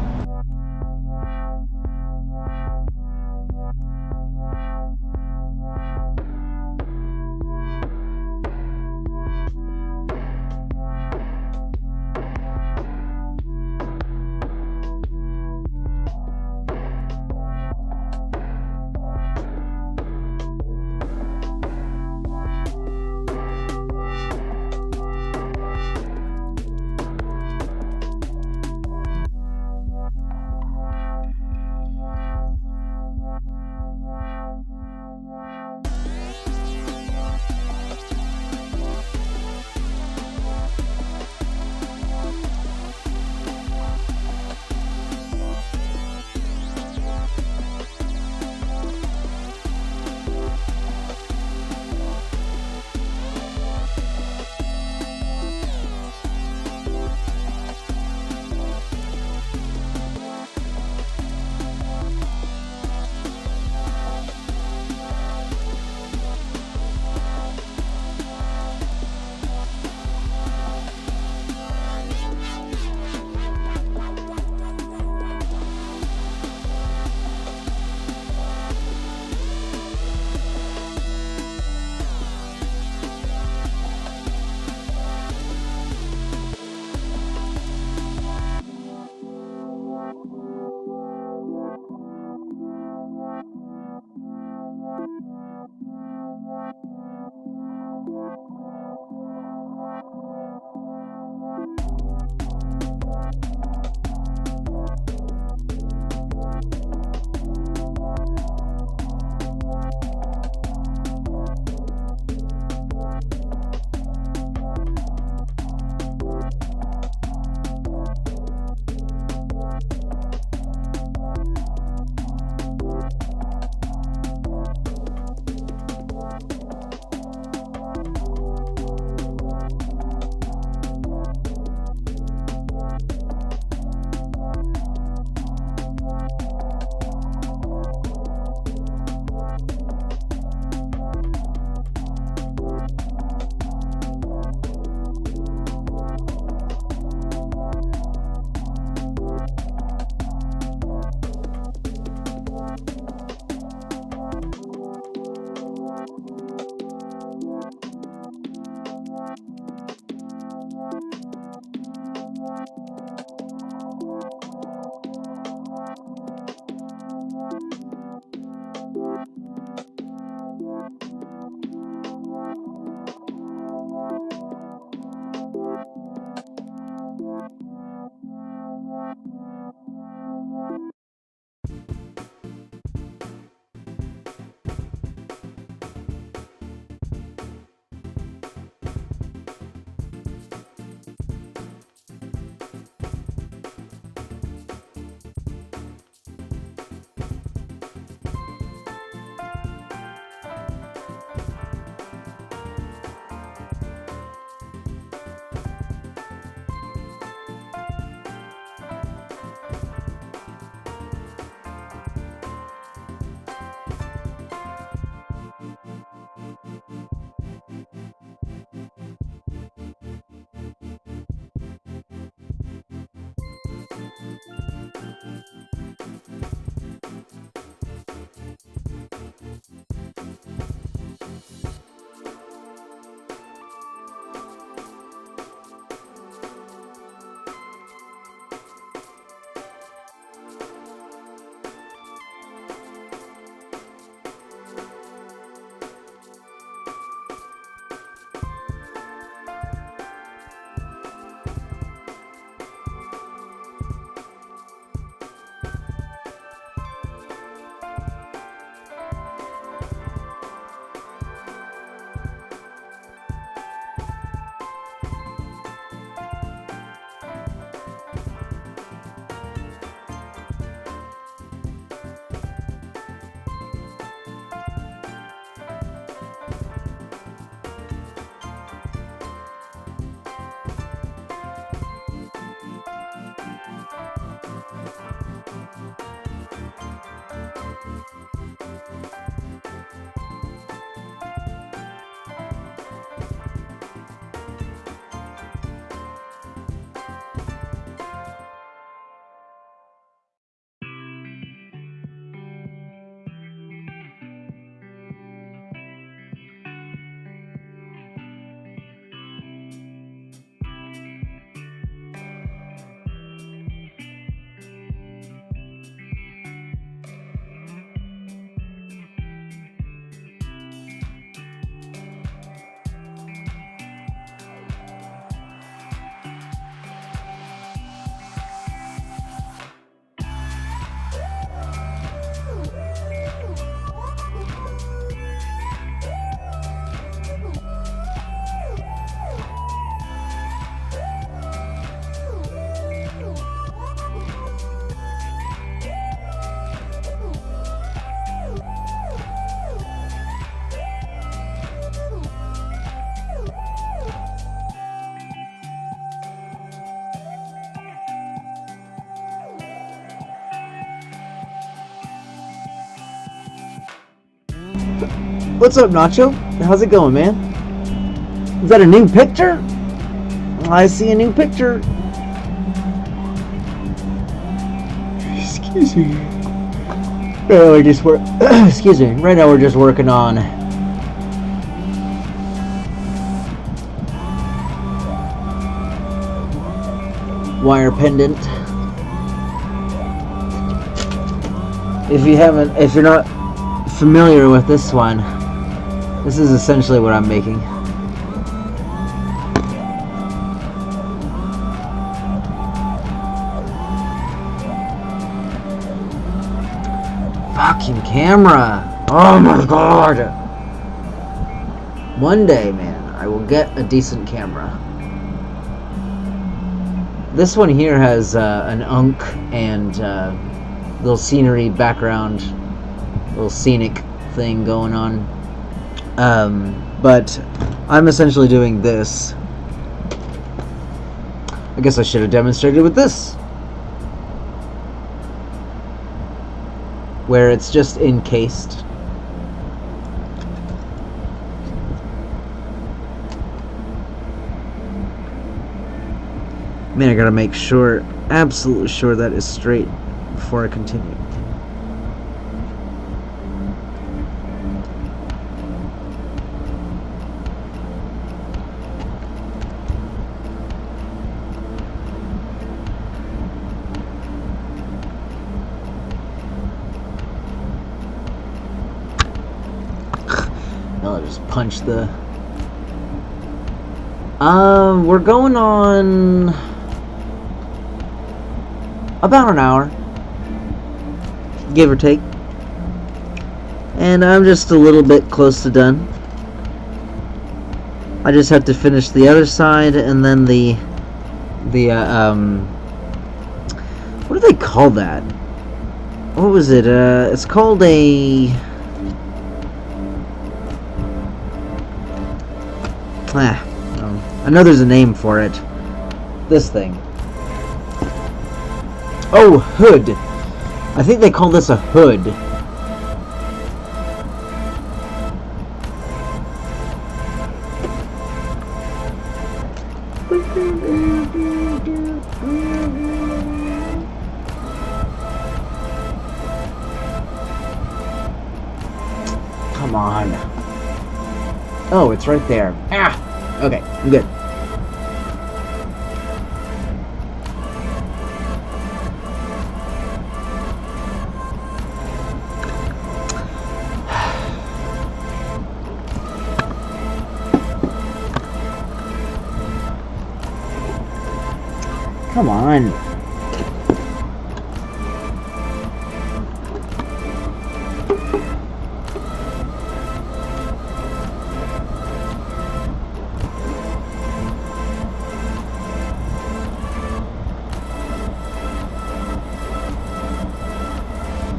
What's up, Nacho? How's it going, man? Is that a new picture? I see a new picture. Excuse me. Right now we're just excuse me. Right now we're just working on wire pendant. If you're not familiar with this one, this is essentially what I'm making. Fucking camera! Oh my god! One day, man, I will get a decent camera. This one here has an unk and little scenery background, little scenic thing going on. But I'm essentially doing this. I guess I should have demonstrated with this, where it's just encased. Man, I gotta make sure, absolutely sure that is straight before I continue. I'll just punch the... we're going on about an hour, give or take, and I'm just a little bit close to done. I just have to finish the other side, and then the what do they call that? What was it? It's called a... I know there's a name for it. This thing. Oh, hood. I think they call this a hood. Come on. Oh, it's right there. Ah! Okay, I'm good. Come on.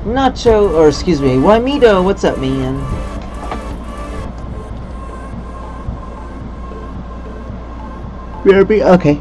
Nacho, or excuse me, Wymito, what's up, man? BRB, okay.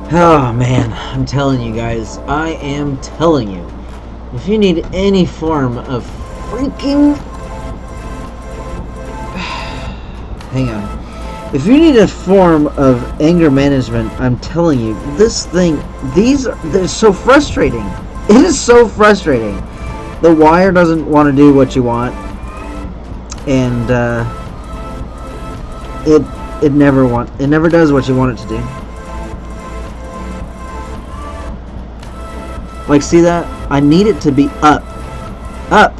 Oh man, I'm telling you guys, I am telling you, if you need any form of freaking... Hang on. If you need a form of anger management, I'm telling you, this thing, they're so frustrating. It is so frustrating. The wire doesn't want to do what you want, and it never does what you want it to do. Like, see that? I need it to be up. Up.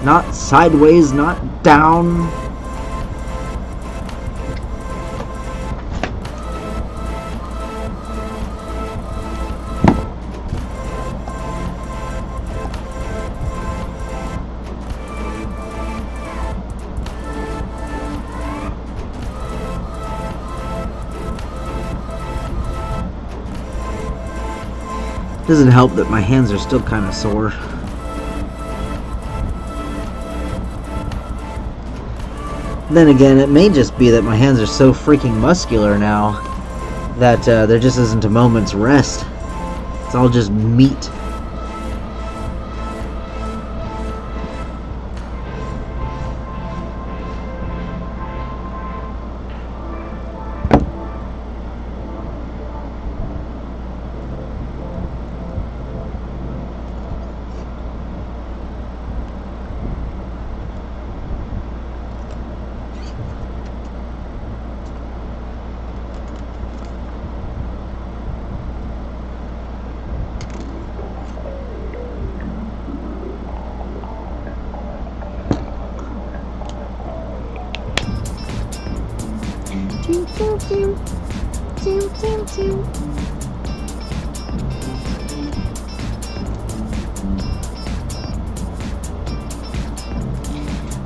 Not sideways, not down. Doesn't help that my hands are still kind of sore. Then again, it may just be that my hands are so freaking muscular now that there just isn't a moment's rest. It's all just meat.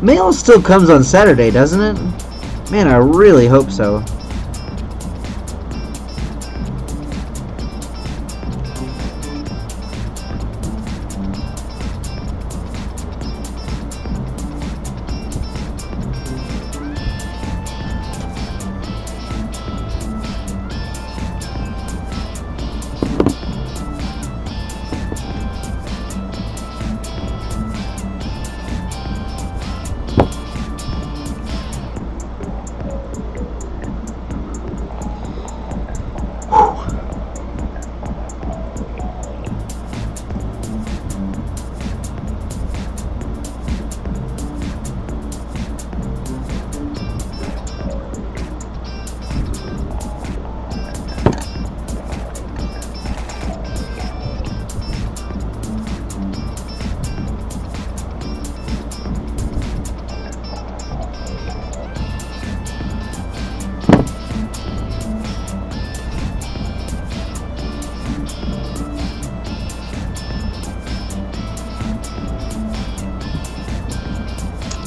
Mail still comes on Saturday, doesn't it? Man, I really hope so.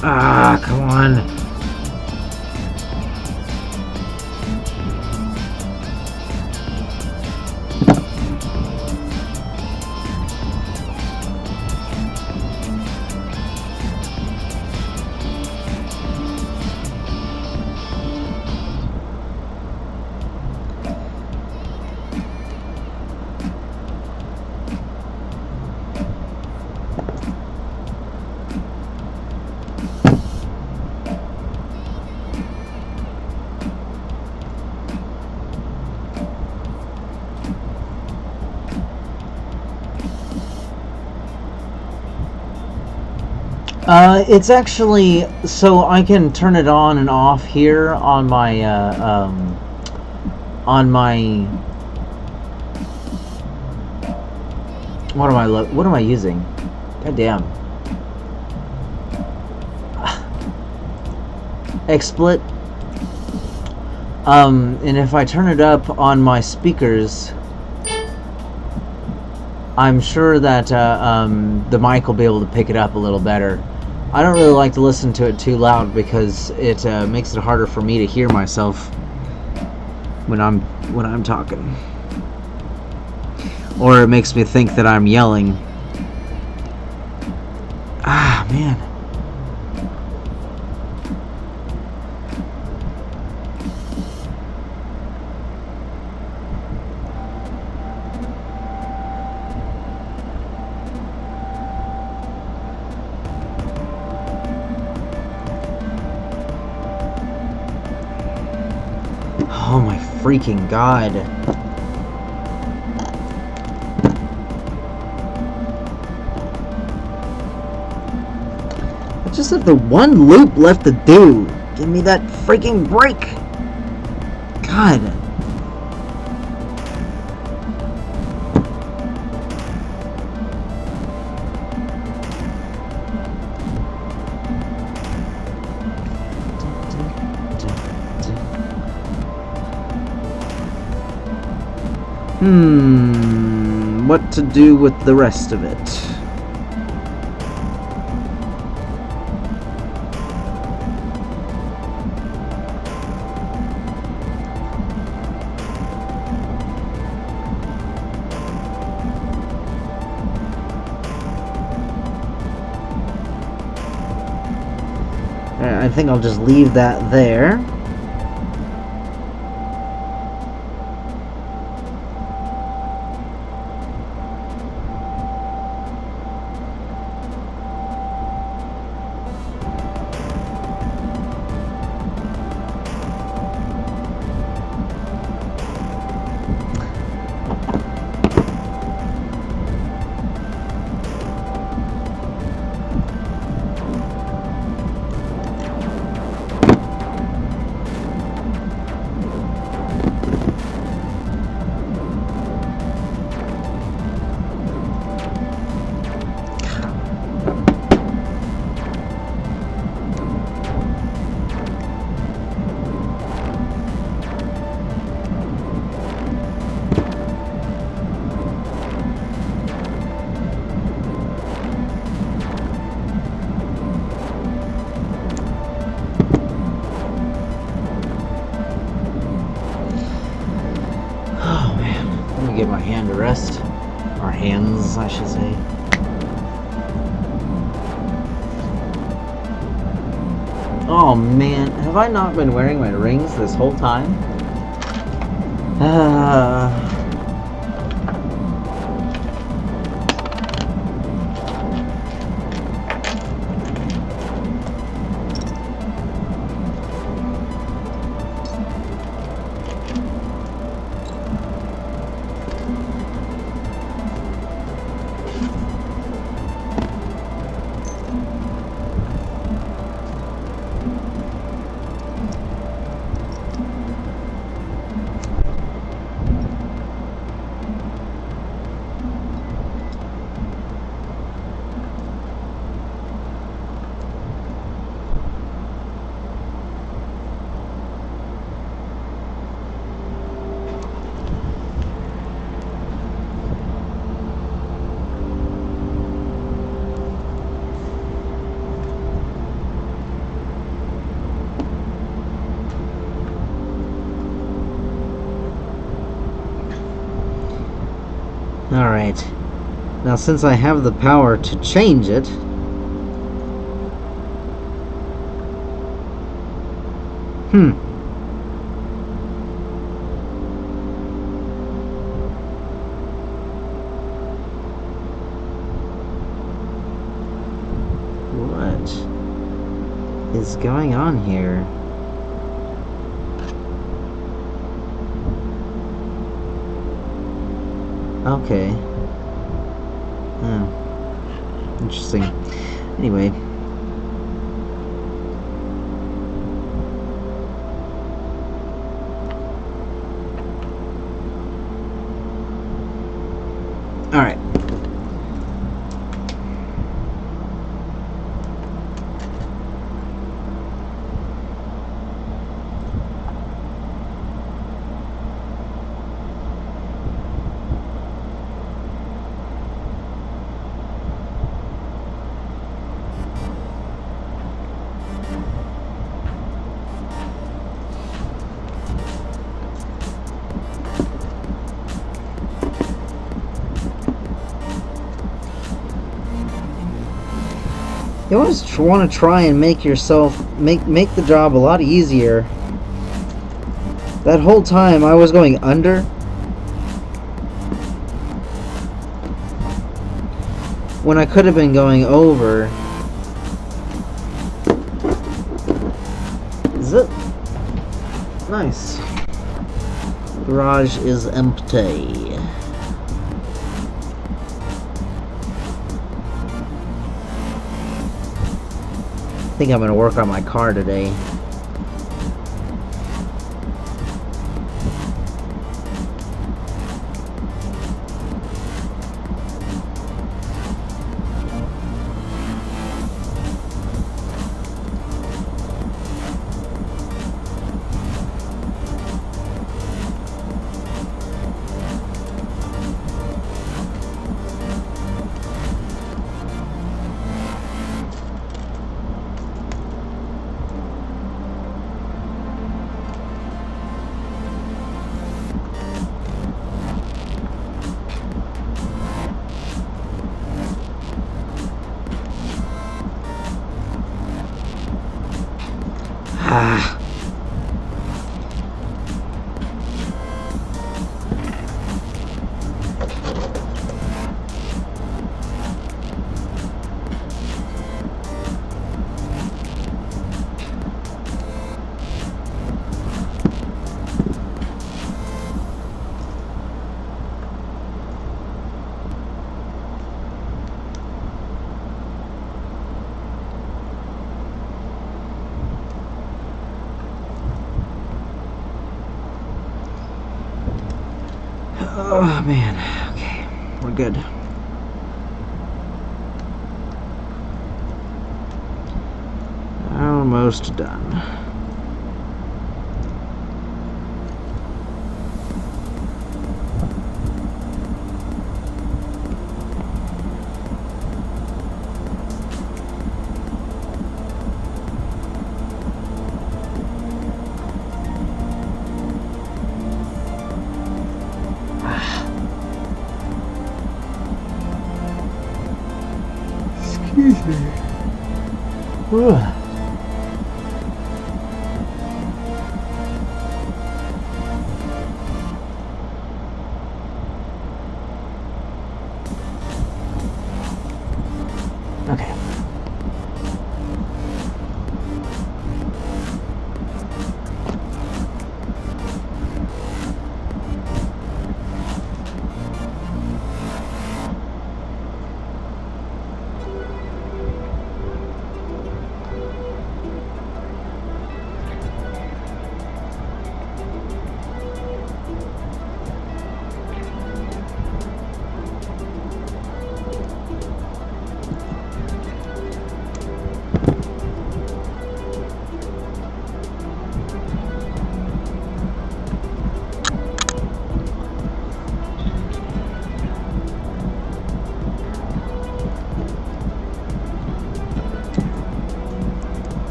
Ah, come on. It's actually, so I can turn it on and off here on my, what am I using? God damn. XSplit. And if I turn it up on my speakers, I'm sure that the mic will be able to pick it up a little better. I don't really like to listen to it too loud because it makes it harder for me to hear myself when I'm talking, or it makes me think that I'm yelling. Ah, man. Oh my freaking god. I just have the one loop left to do. Give me that freaking break. God. What to do with the rest of it? I think I'll just leave that there. Get my hand to rest, or hands, I should say. Oh man, have I not been wearing my rings this whole time? Alright. Now since I have the power to change it, what is going on here? Okay. Interesting. Anyway. Alright. You always want to try and make yourself make the job a lot easier. That whole time I was going under. When I could have been going over. Zip. Nice. Garage is empty. I think I'm going to work on my car today. Oh man, okay, we're good. Almost done. Excuse me. Ugh. Okay.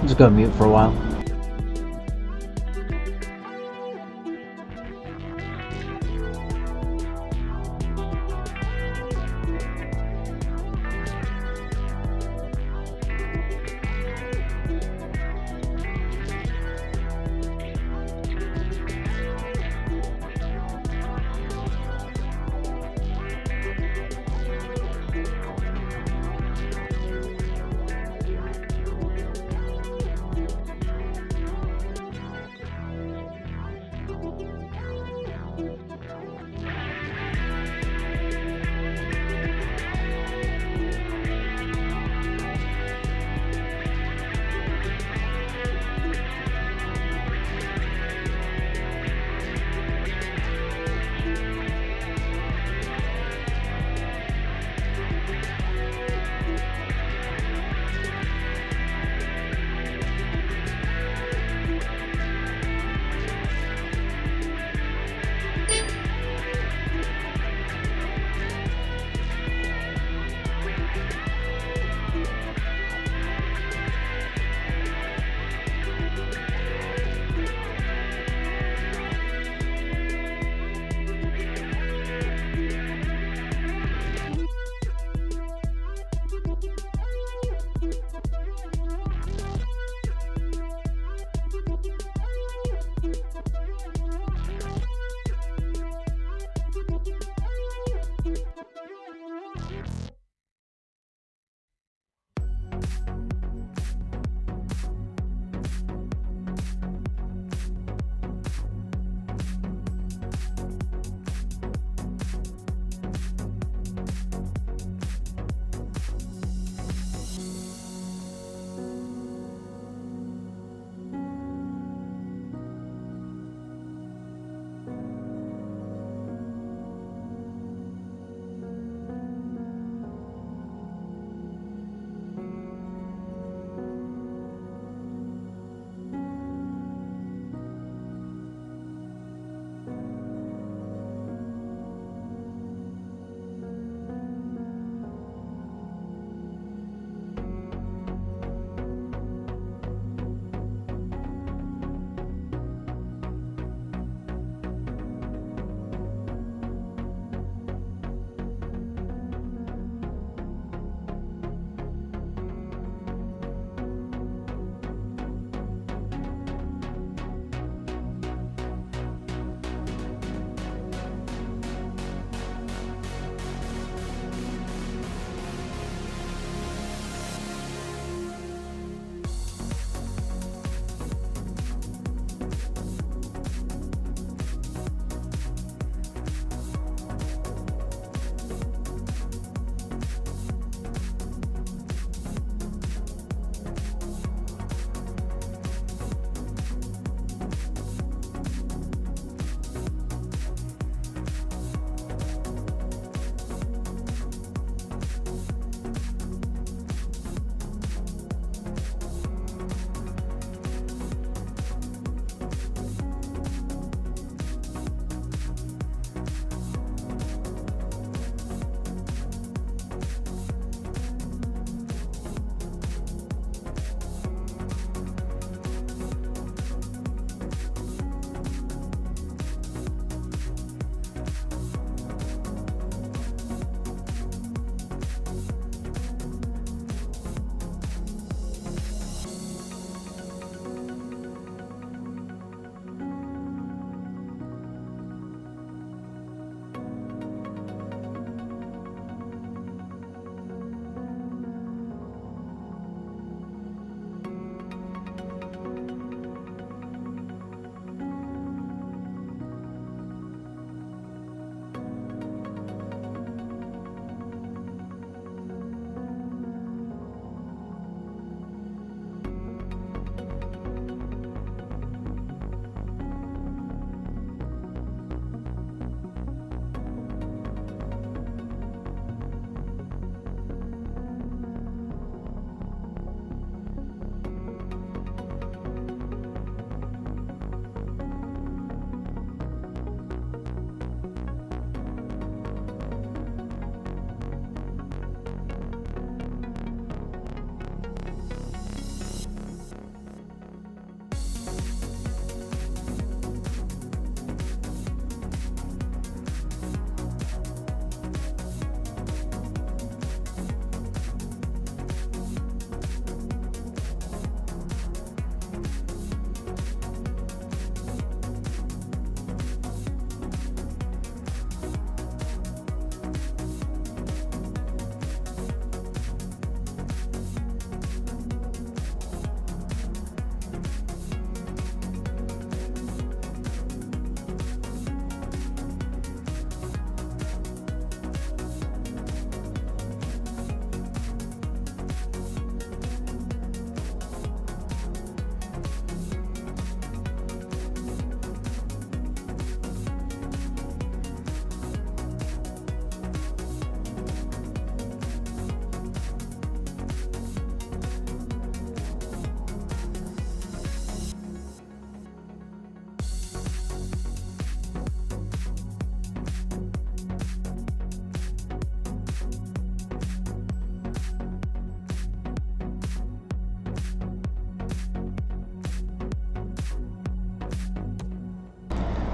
Just go mute for a while.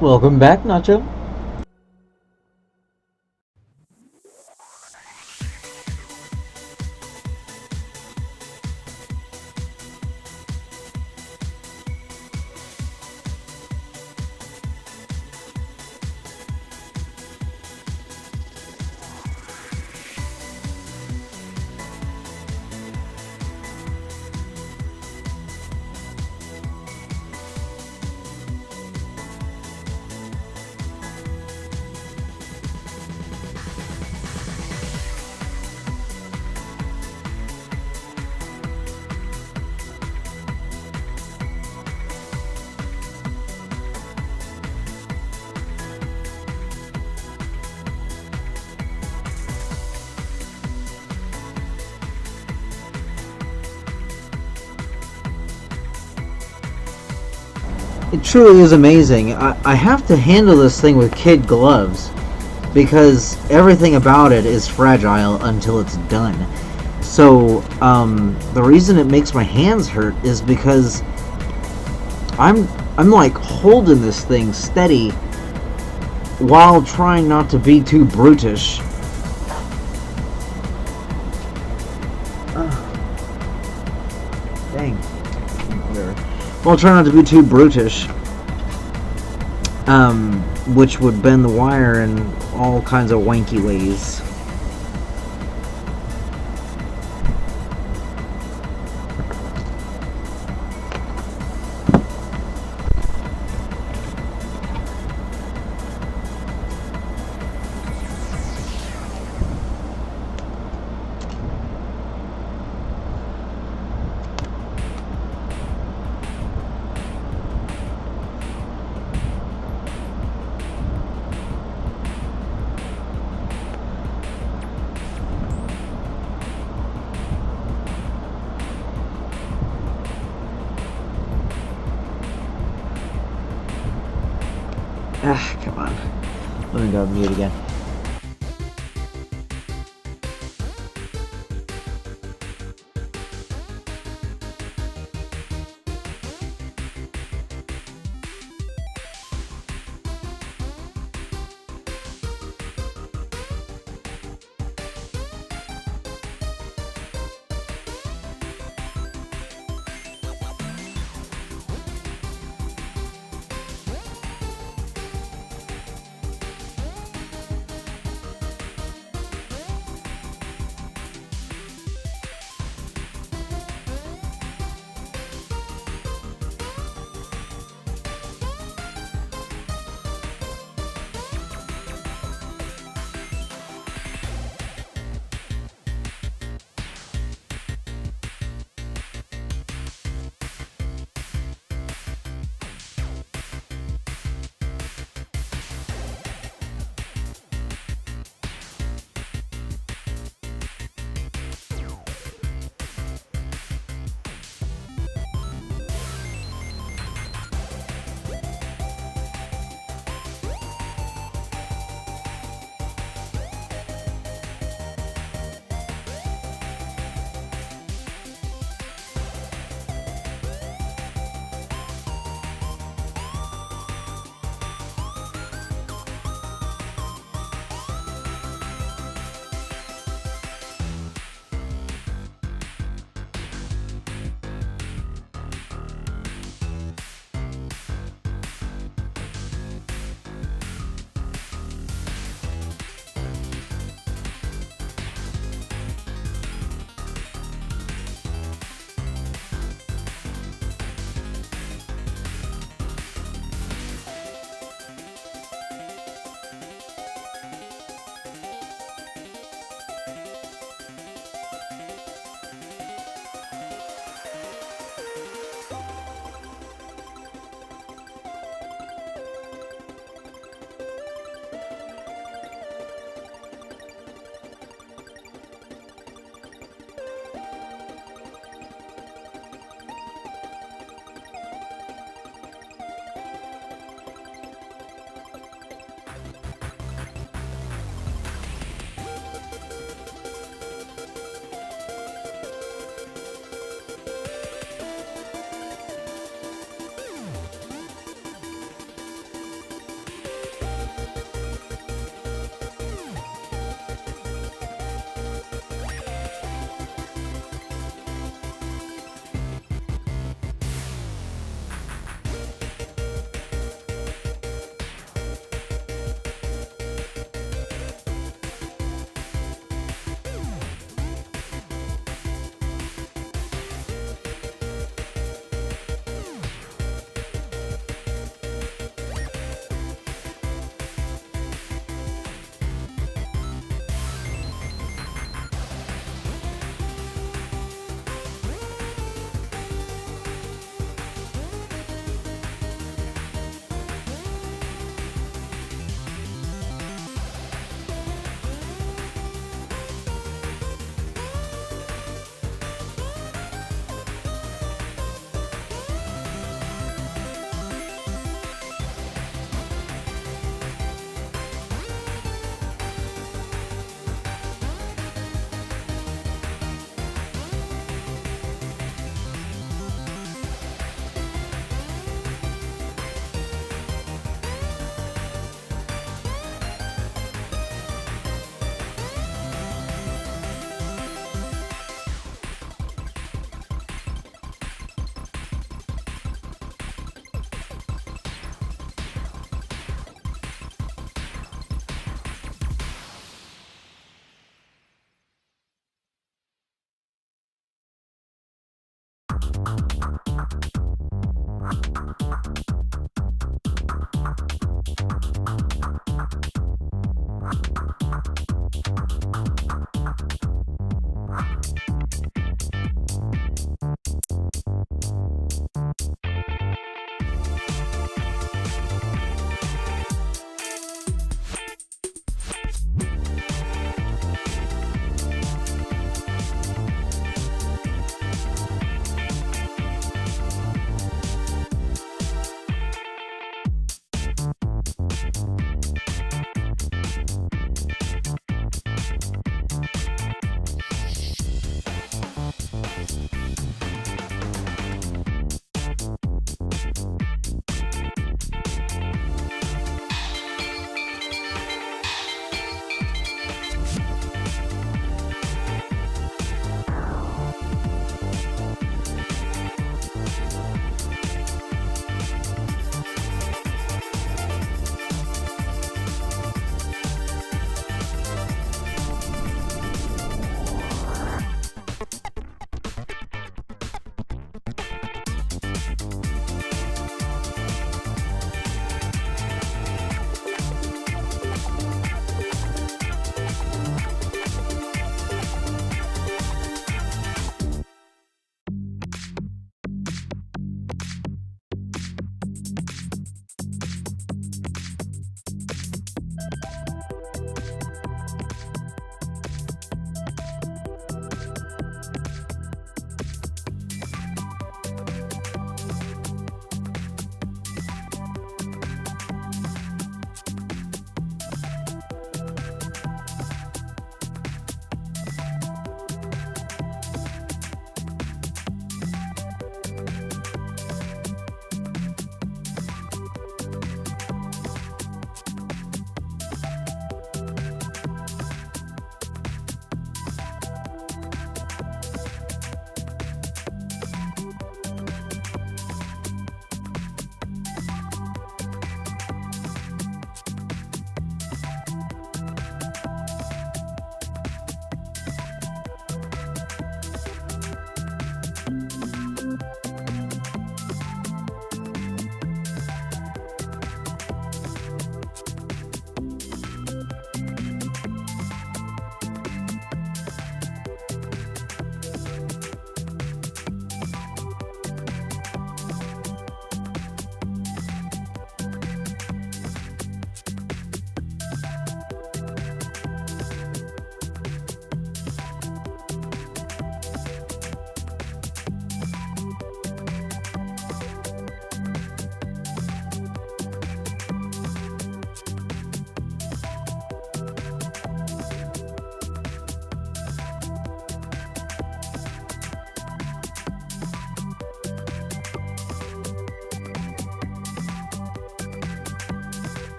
Welcome back, Nacho. It truly is amazing. I have to handle this thing with kid gloves because everything about it is fragile until it's done. So the reason it makes my hands hurt is because I'm like holding this thing steady while trying not to be too brutish. Dang. Whatever. While trying not to be too brutish. Which would bend the wire in all kinds of wanky ways. Ah, come on. Let me go mute again.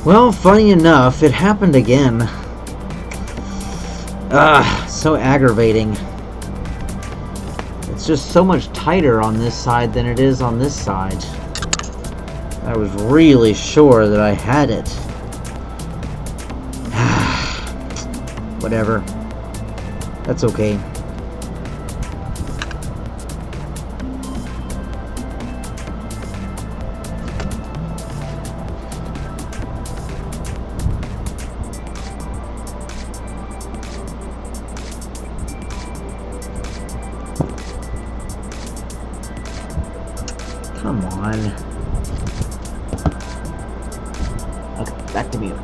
Well, funny enough, it happened again. So aggravating. It's just so much tighter on this side than it is on this side. I was really sure that I had it. Whatever. That's okay. Come on. Okay, back to mute.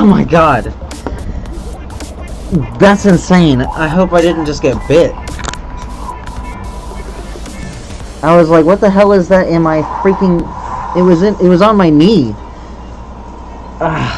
Oh my god. That's insane. I hope I didn't just get bit. I was like, what the hell is that in my freaking... It was on my knee. Ah.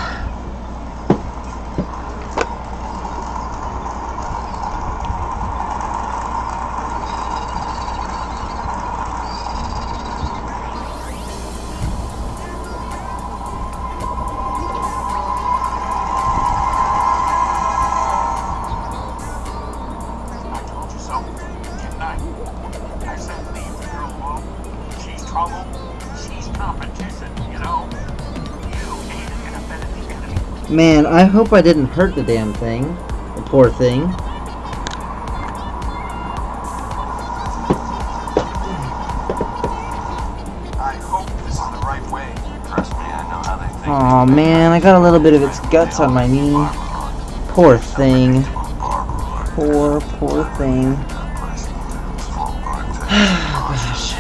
Man, I hope I didn't hurt the damn thing. The poor thing. I hope this is the right way. Trust me, I know how they think. Aw, man, I got a little bit of its guts on my knee. Poor thing. Poor thing. Gosh.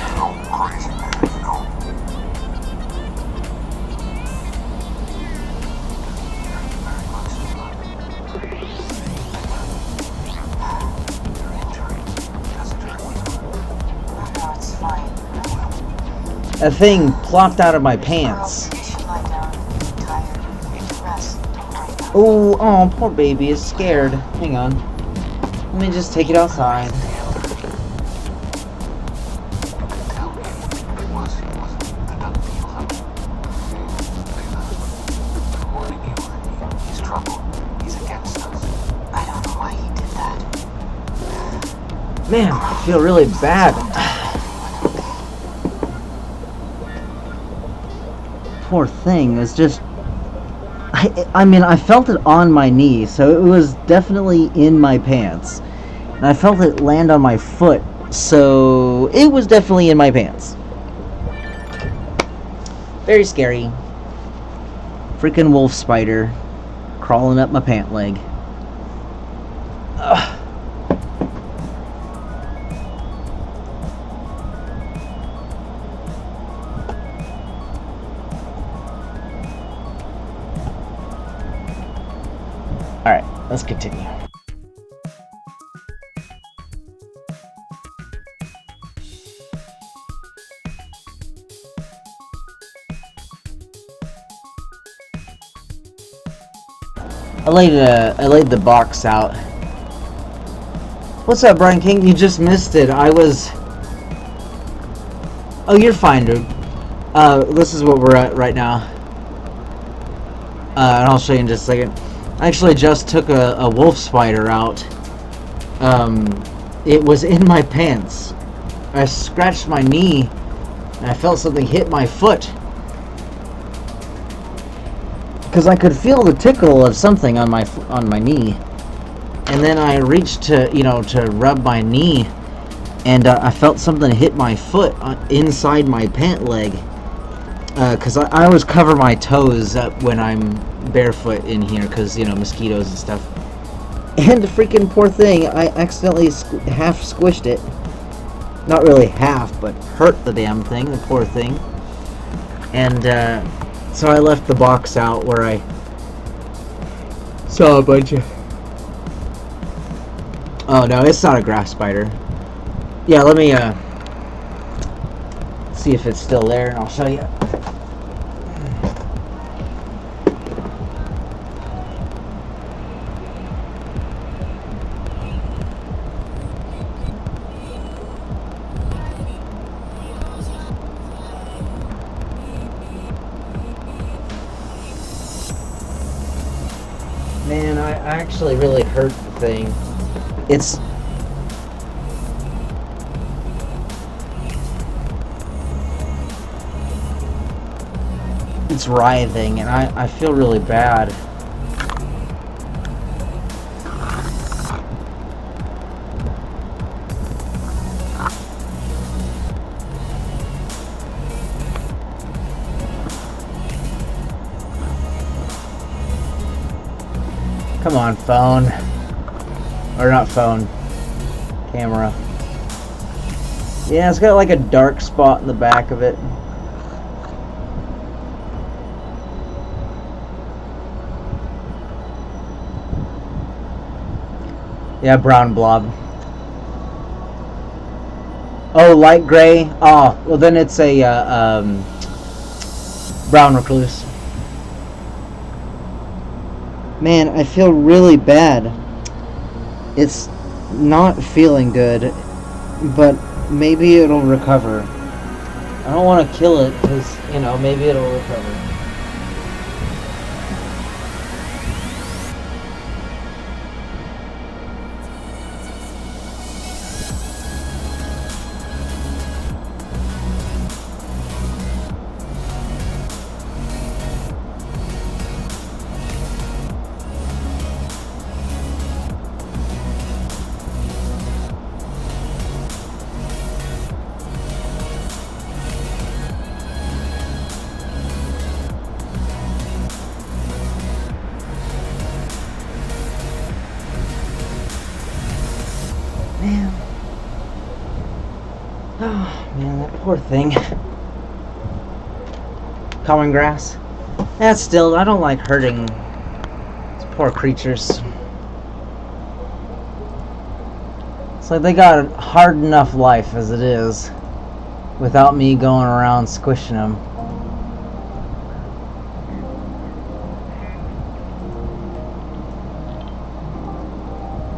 A thing plopped out of my pants. Oh, poor baby is scared. Hang on. Let me just take it outside. Man, I feel really bad. Poor thing. It's just... I mean, I felt it on my knee, so it was definitely in my pants. And I felt it land on my foot, so it was definitely in my pants. Very scary. Freaking wolf spider crawling up my pant leg. Ugh. Alright, let's continue. I laid the box out. What's up, Brian King? You just missed it. Oh, you're fine, dude. This is what we're at right now. And I'll show you in just a second. I actually just took a wolf spider out. It was in my pants. I scratched my knee, and I felt something hit my foot. Because I could feel the tickle of something on my knee. And then I reached to rub my knee, and I felt something hit my foot inside my pant leg. Because I always cover my toes up when I'm barefoot in here, because, mosquitoes and stuff. And the freaking poor thing, I accidentally half squished it. Not really half, but hurt the damn thing, the poor thing. And, so I left the box out where I saw a bunch of... Oh, no, it's not a grass spider. Yeah, let me, see if it's still there, and I'll show you. Man, I actually really hurt the thing. It's writhing, and I feel really bad. Come on, phone. Or not phone. Camera. Yeah, it's got like a dark spot in the back of it. Yeah, brown blob. Oh, light gray. Oh, well then it's a brown recluse. Man, I feel really bad. It's not feeling good, but maybe it'll recover. I don't want to kill it because, you know, maybe it'll recover. Man. Oh, man, that poor thing. Common grass. Yeah, still, I don't like hurting these poor creatures. It's like they got a hard enough life as it is, without me going around squishing them.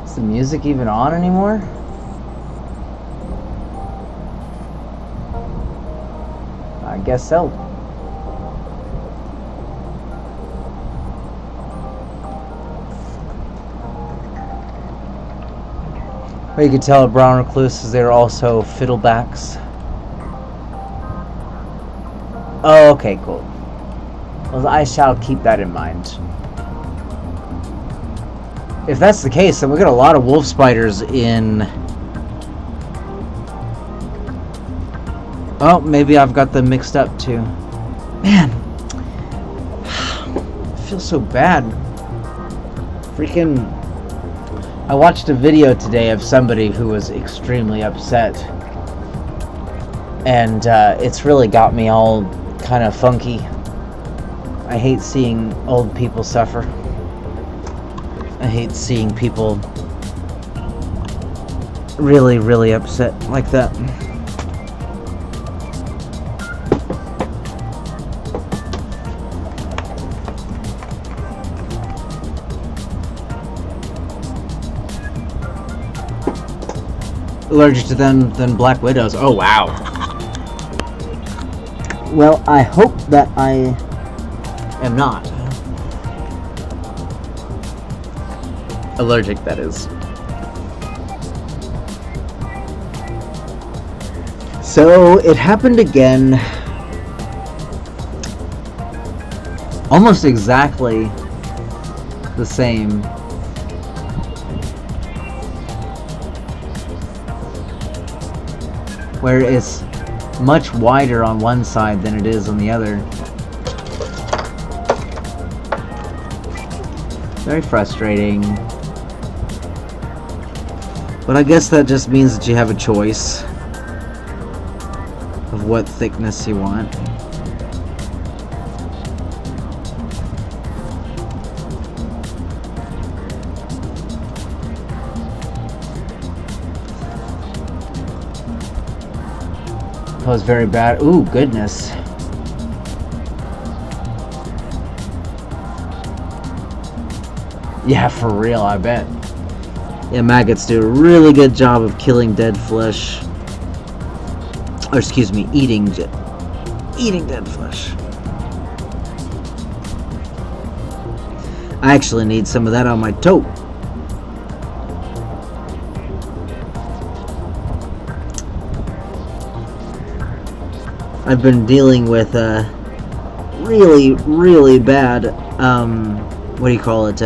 Is the music even on anymore? I guess so. Well, you could tell at brown recluses they're also fiddlebacks. Oh, okay, cool. Well, I shall keep that in mind. If that's the case, then we got a lot of wolf spiders in... Oh, maybe I've got them mixed up too. Man, I feel so bad. Freaking... I watched a video today of somebody who was extremely upset. And it's really got me all kind of funky. I hate seeing old people suffer. I hate seeing people really, really upset like that. Allergic to them than black widows. Oh, wow. Well, I hope that I am not. Allergic, that is. So, it happened again. Almost exactly the same. Where it's much wider on one side than it is on the other. Very frustrating. But I guess that just means that you have a choice of what thickness you want. That was very bad. Ooh, goodness. Yeah, for real, I bet. Yeah, maggots do a really good job of killing dead flesh. Or excuse me, eating dead flesh. I actually need some of that on my toe. I've been dealing with a really, really bad, what do you call it,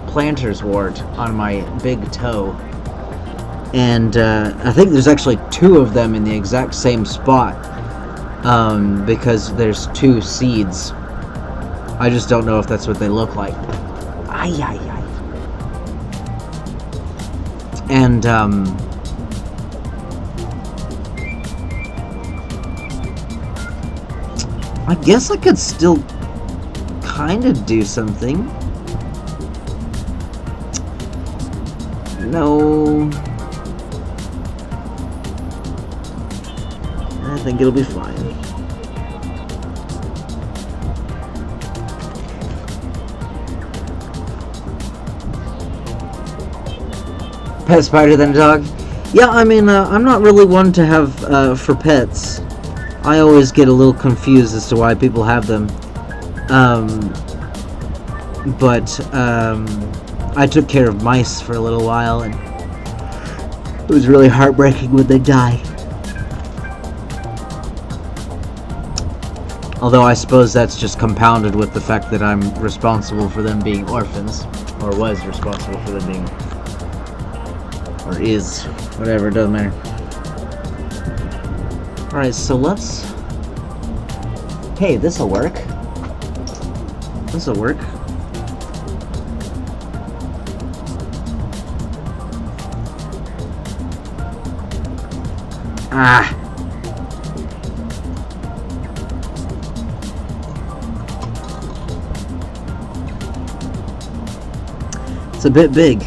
planter's wart on my big toe. And I think there's actually 2 of them in the exact same spot, because there's 2 seeds. I just don't know if that's what they look like. Ay, ay, ay. And, I guess I could still kind of do something. No. I think it'll be fine. Pet spider than a dog? Yeah, I mean, I'm not really one to have for pets. I always get a little confused as to why people have them. But I took care of mice for a little while, and it was really heartbreaking when they die. Although I suppose that's just compounded with the fact that I'm responsible for them being orphans, or was responsible for them being, or is, whatever, it doesn't matter. Alright, so let's... Hey, this'll work. This'll work. Ah. It's a bit big.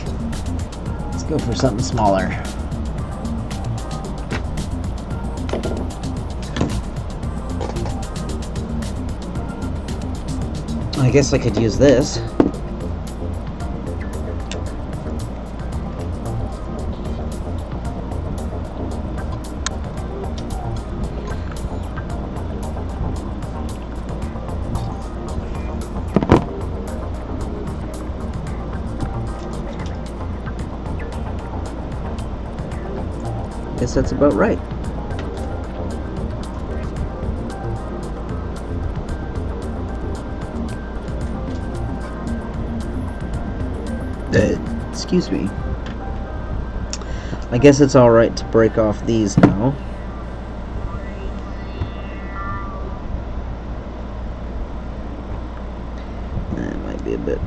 Let's go for something smaller. I guess I could use this. Guess that's about right. Excuse me. I guess it's alright to break off these now. That might be a bit...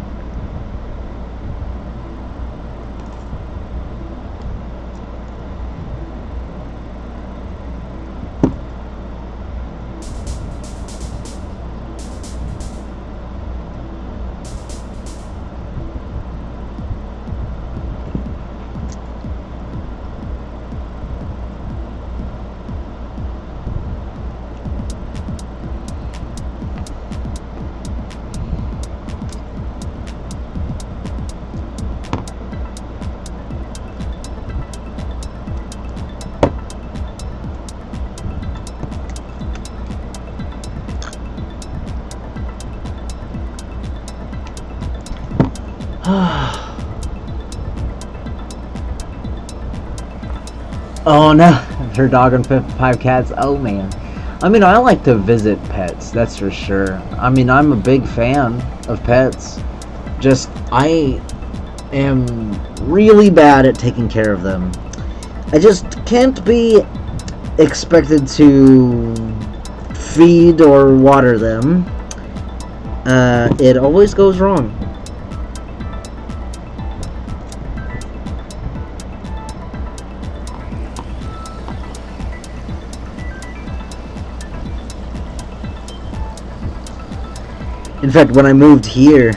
Oh no, her dog and 5 cats. Oh man. I mean, I like to visit pets, that's for sure. I mean, I'm a big fan of pets. Just, I am really bad at taking care of them. I just can't be expected to feed or water them. It always goes wrong. In fact, when I moved here,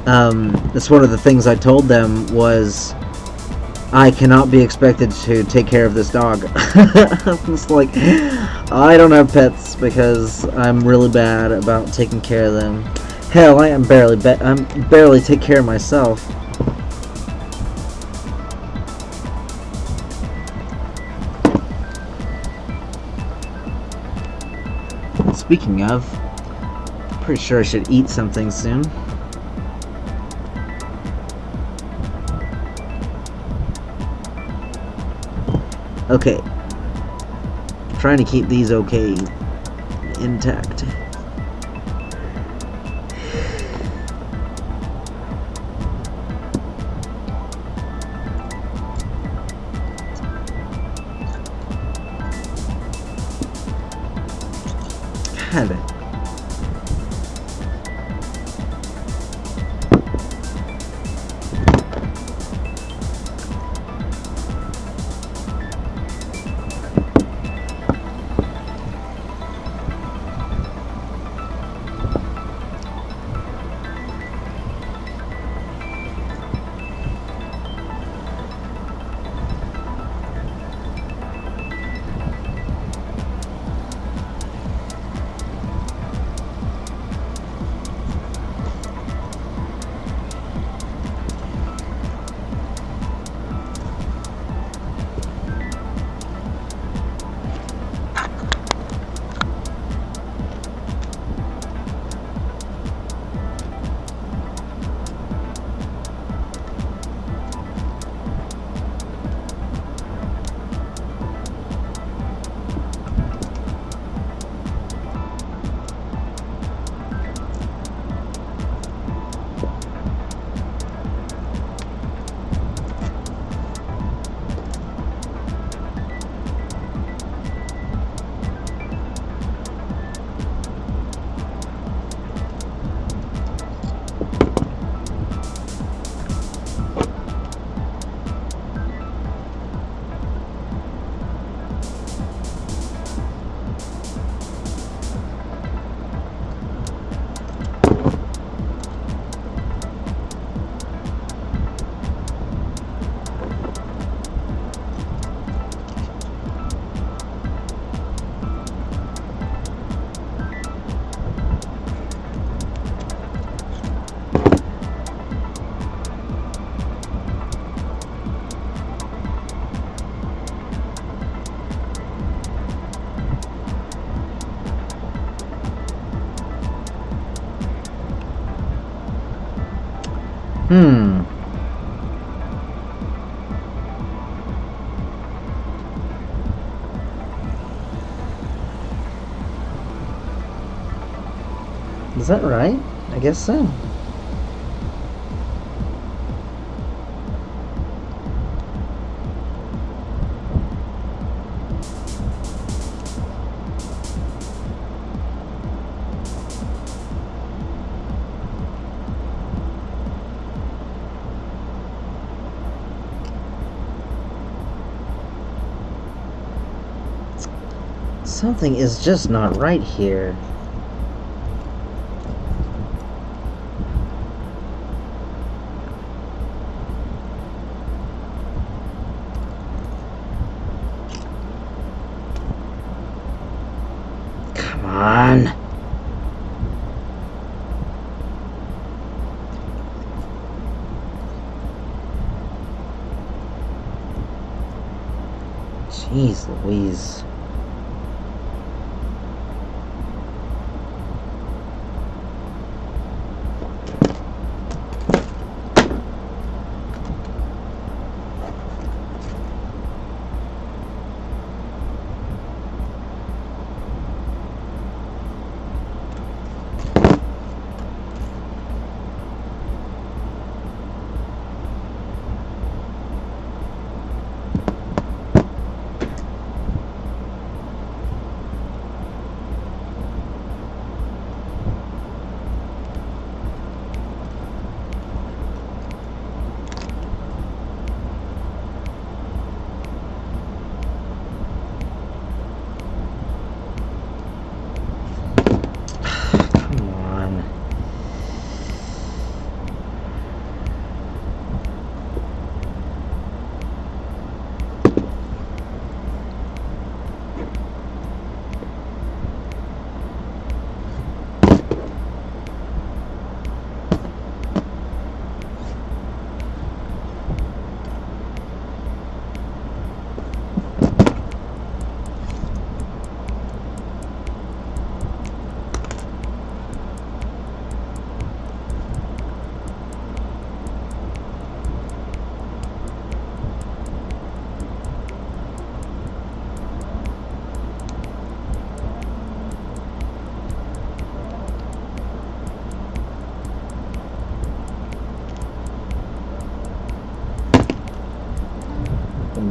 that's one of the things I told them was I cannot be expected to take care of this dog. It's like, I don't have pets because I'm really bad about taking care of them. Hell, I barely take care of myself. Speaking of, pretty sure I should eat something soon. Okay. Trying to keep these okay intact. God. Hmm. Is that right? I guess so. Something is just not right here. Come on. Jeez Louise.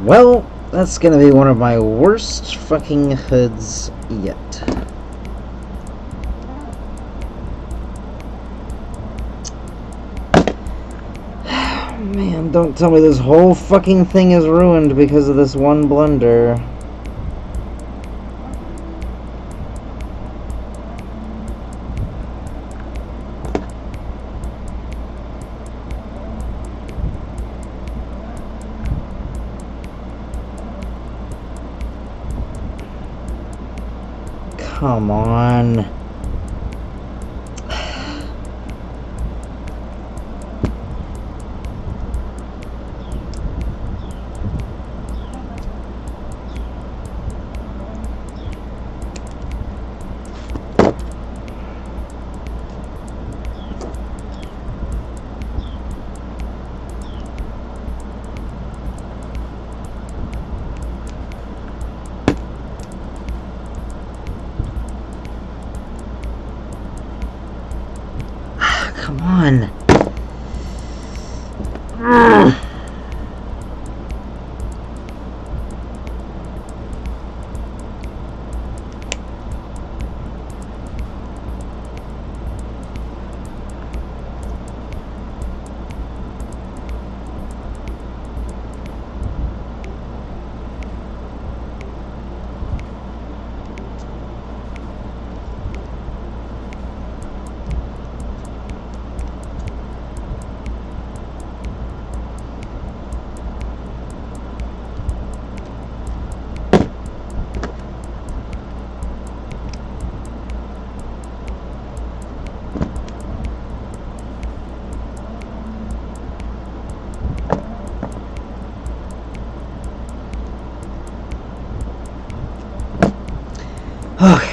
Well, that's gonna be one of my worst fucking hoods yet. Man, don't tell me this whole fucking thing is ruined because of this one blunder. Come on. Come on. Okay.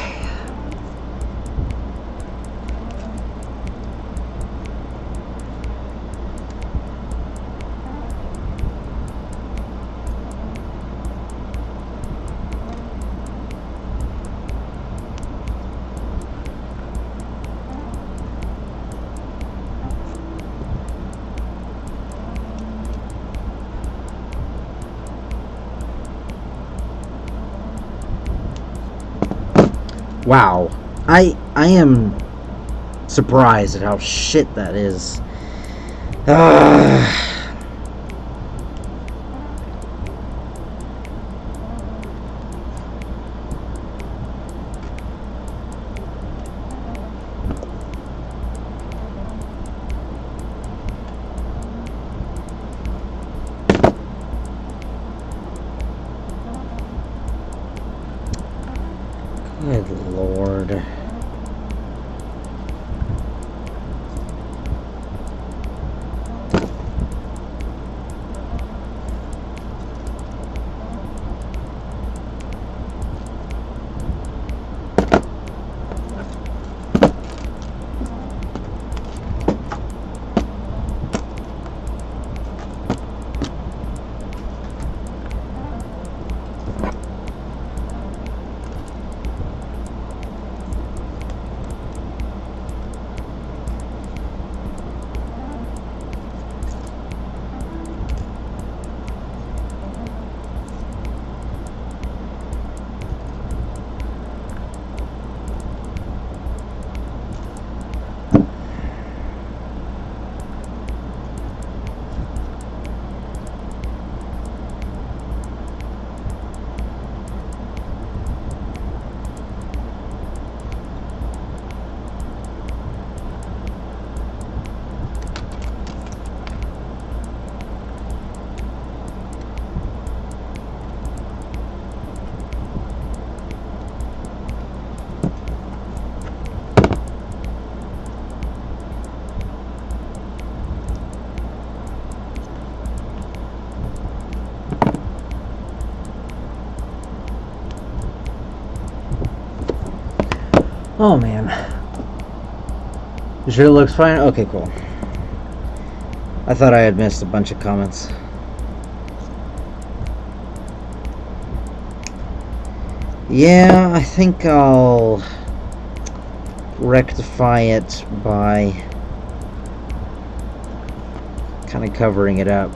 Wow. I am surprised at how shit that is. Good Lord. Oh man. You sure it looks fine? Okay, cool. I thought I had missed a bunch of comments. Yeah, I think I'll rectify it by kind of covering it up.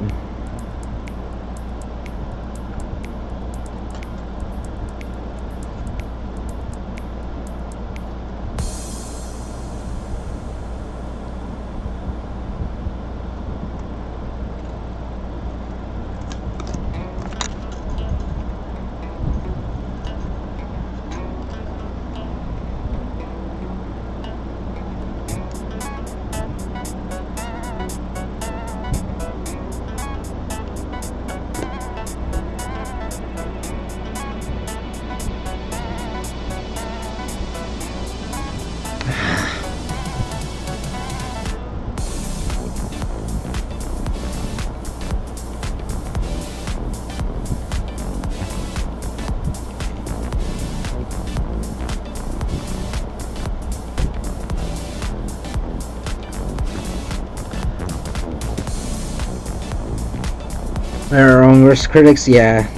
Our own worst critics, yeah.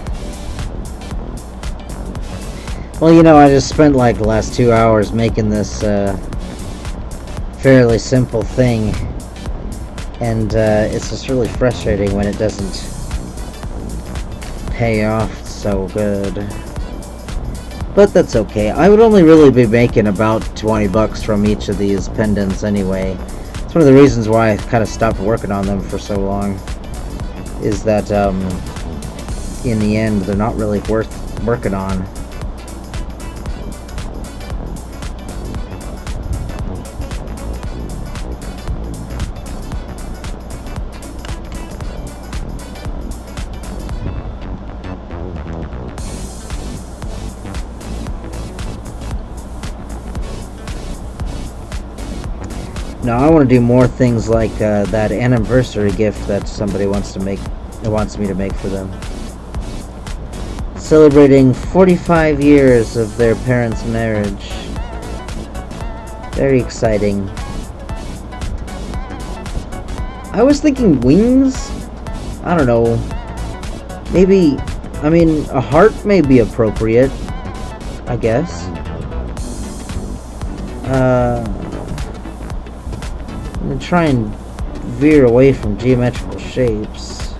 Well, you know, I just spent like the last 2 hours making this fairly simple thing, and it's just really frustrating when it doesn't pay off so good. But that's okay. I would only really be making about 20 bucks from each of these pendants anyway. It's one of the reasons why I kind of stopped working on them for so long, is that in the end they're not really worth working on. Now I want to do more things like that anniversary gift that somebody wants me to make for them. Celebrating 45 years of their parents' marriage. Very exciting. I was thinking wings? I don't know. Maybe, I mean, a heart may be appropriate, I guess. I'm gonna try and veer away from geometrical shapes.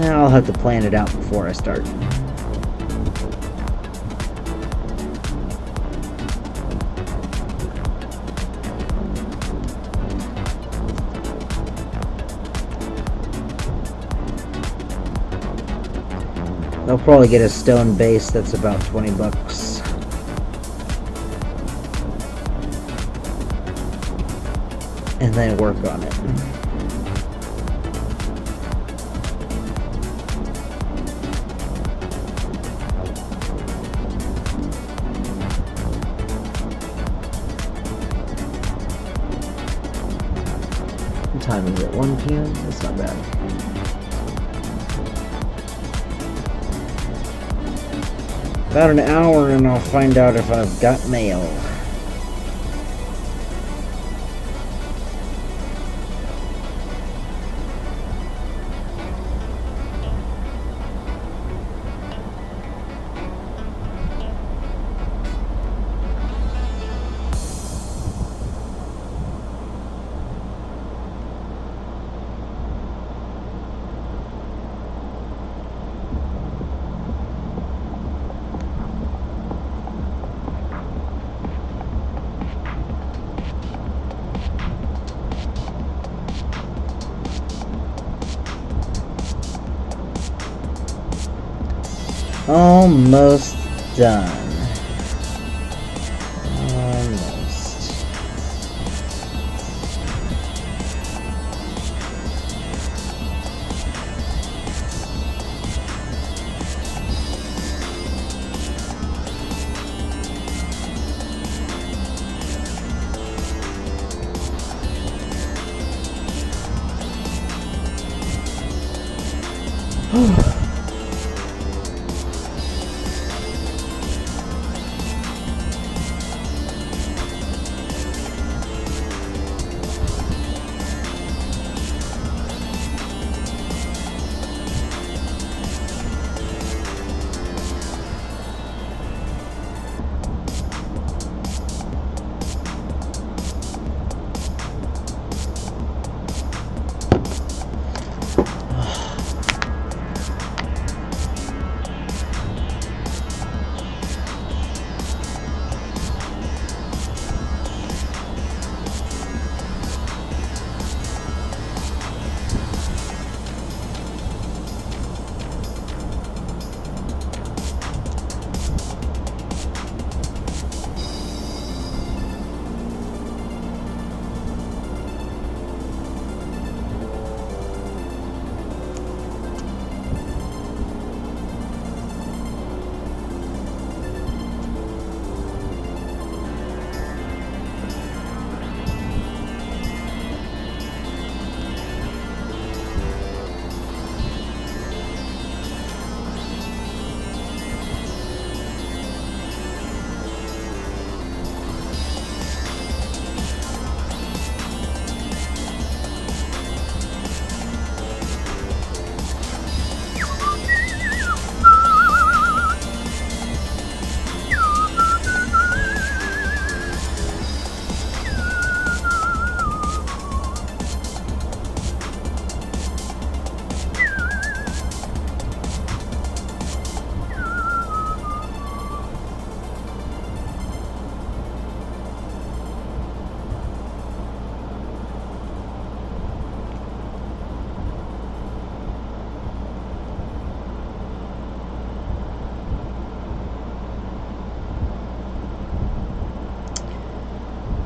I'll have to plan it out before I start. I'll probably get a stone base that's about 20 bucks. And then work on it. What time is it? 1 p.m.? That's not bad. About an hour and I'll find out if I've got mail. Almost done. Almost.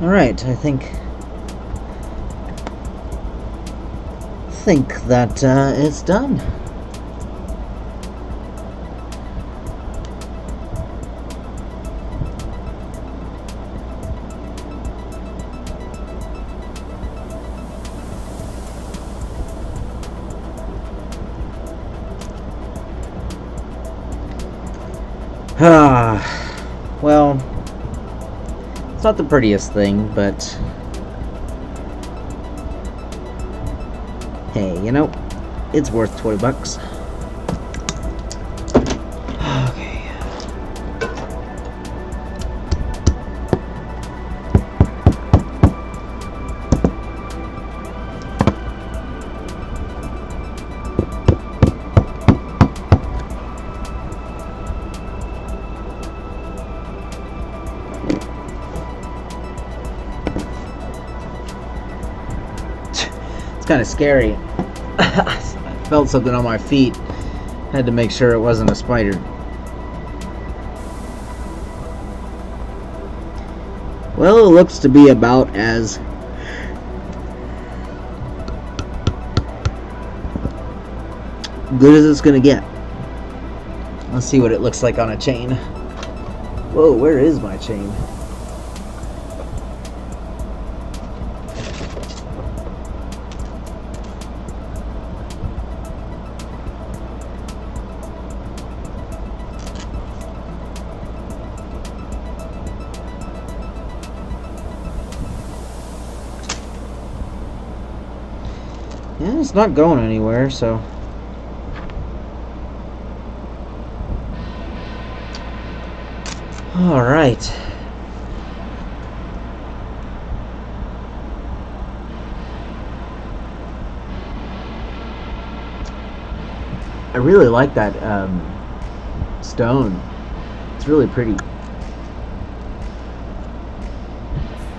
Alright, I think that it's done. Well, it's not the prettiest thing, but hey, you know, it's worth 20 bucks. Okay. kind of scary. I felt something on my feet. Had to make sure it wasn't a spider. Well, it looks to be about as good as it's gonna get. Let's see what it looks like on a chain. Whoa, where is my chain? Yeah, it's not going anywhere, so. All right. I really like that stone. It's really pretty.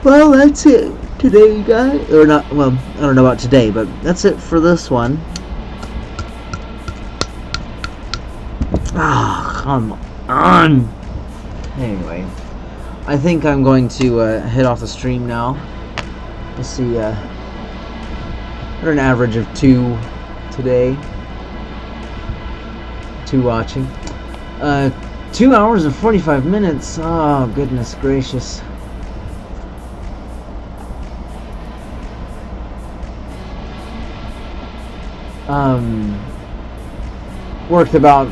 Well, that's it today, you guys. Or not, well, I don't know about today, but that's it for this one. Ah, come on. Anyway, I think I'm going to head off the stream now. Let's see, we're at an average of 2 today. 2 watching. 2 hours and 45 minutes. Oh, goodness gracious. Worked about,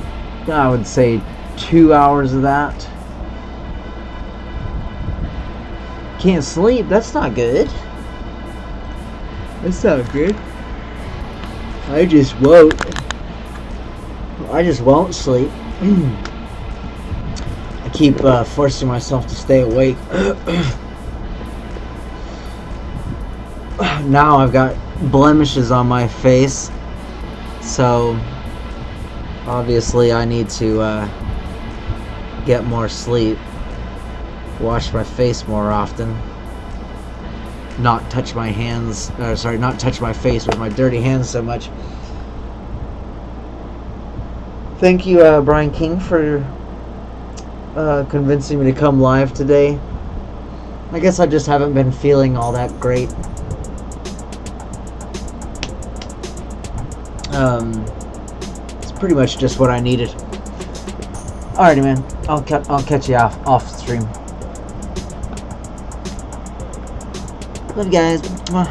I would say, 2 hours of that. Can't sleep, that's not good. That's not good. I just won't sleep. I keep forcing myself to stay awake. Now I've got blemishes on my face, so obviously I need to get more sleep. Wash my face more often. Not touch my hands, not touch my face with my dirty hands so much. Thank you, Brian King, for convincing me to come live today. I guess I just haven't been feeling all that great. It's pretty much just what I needed. Alrighty, man. I'll catch you off stream. Love you guys. Mwah.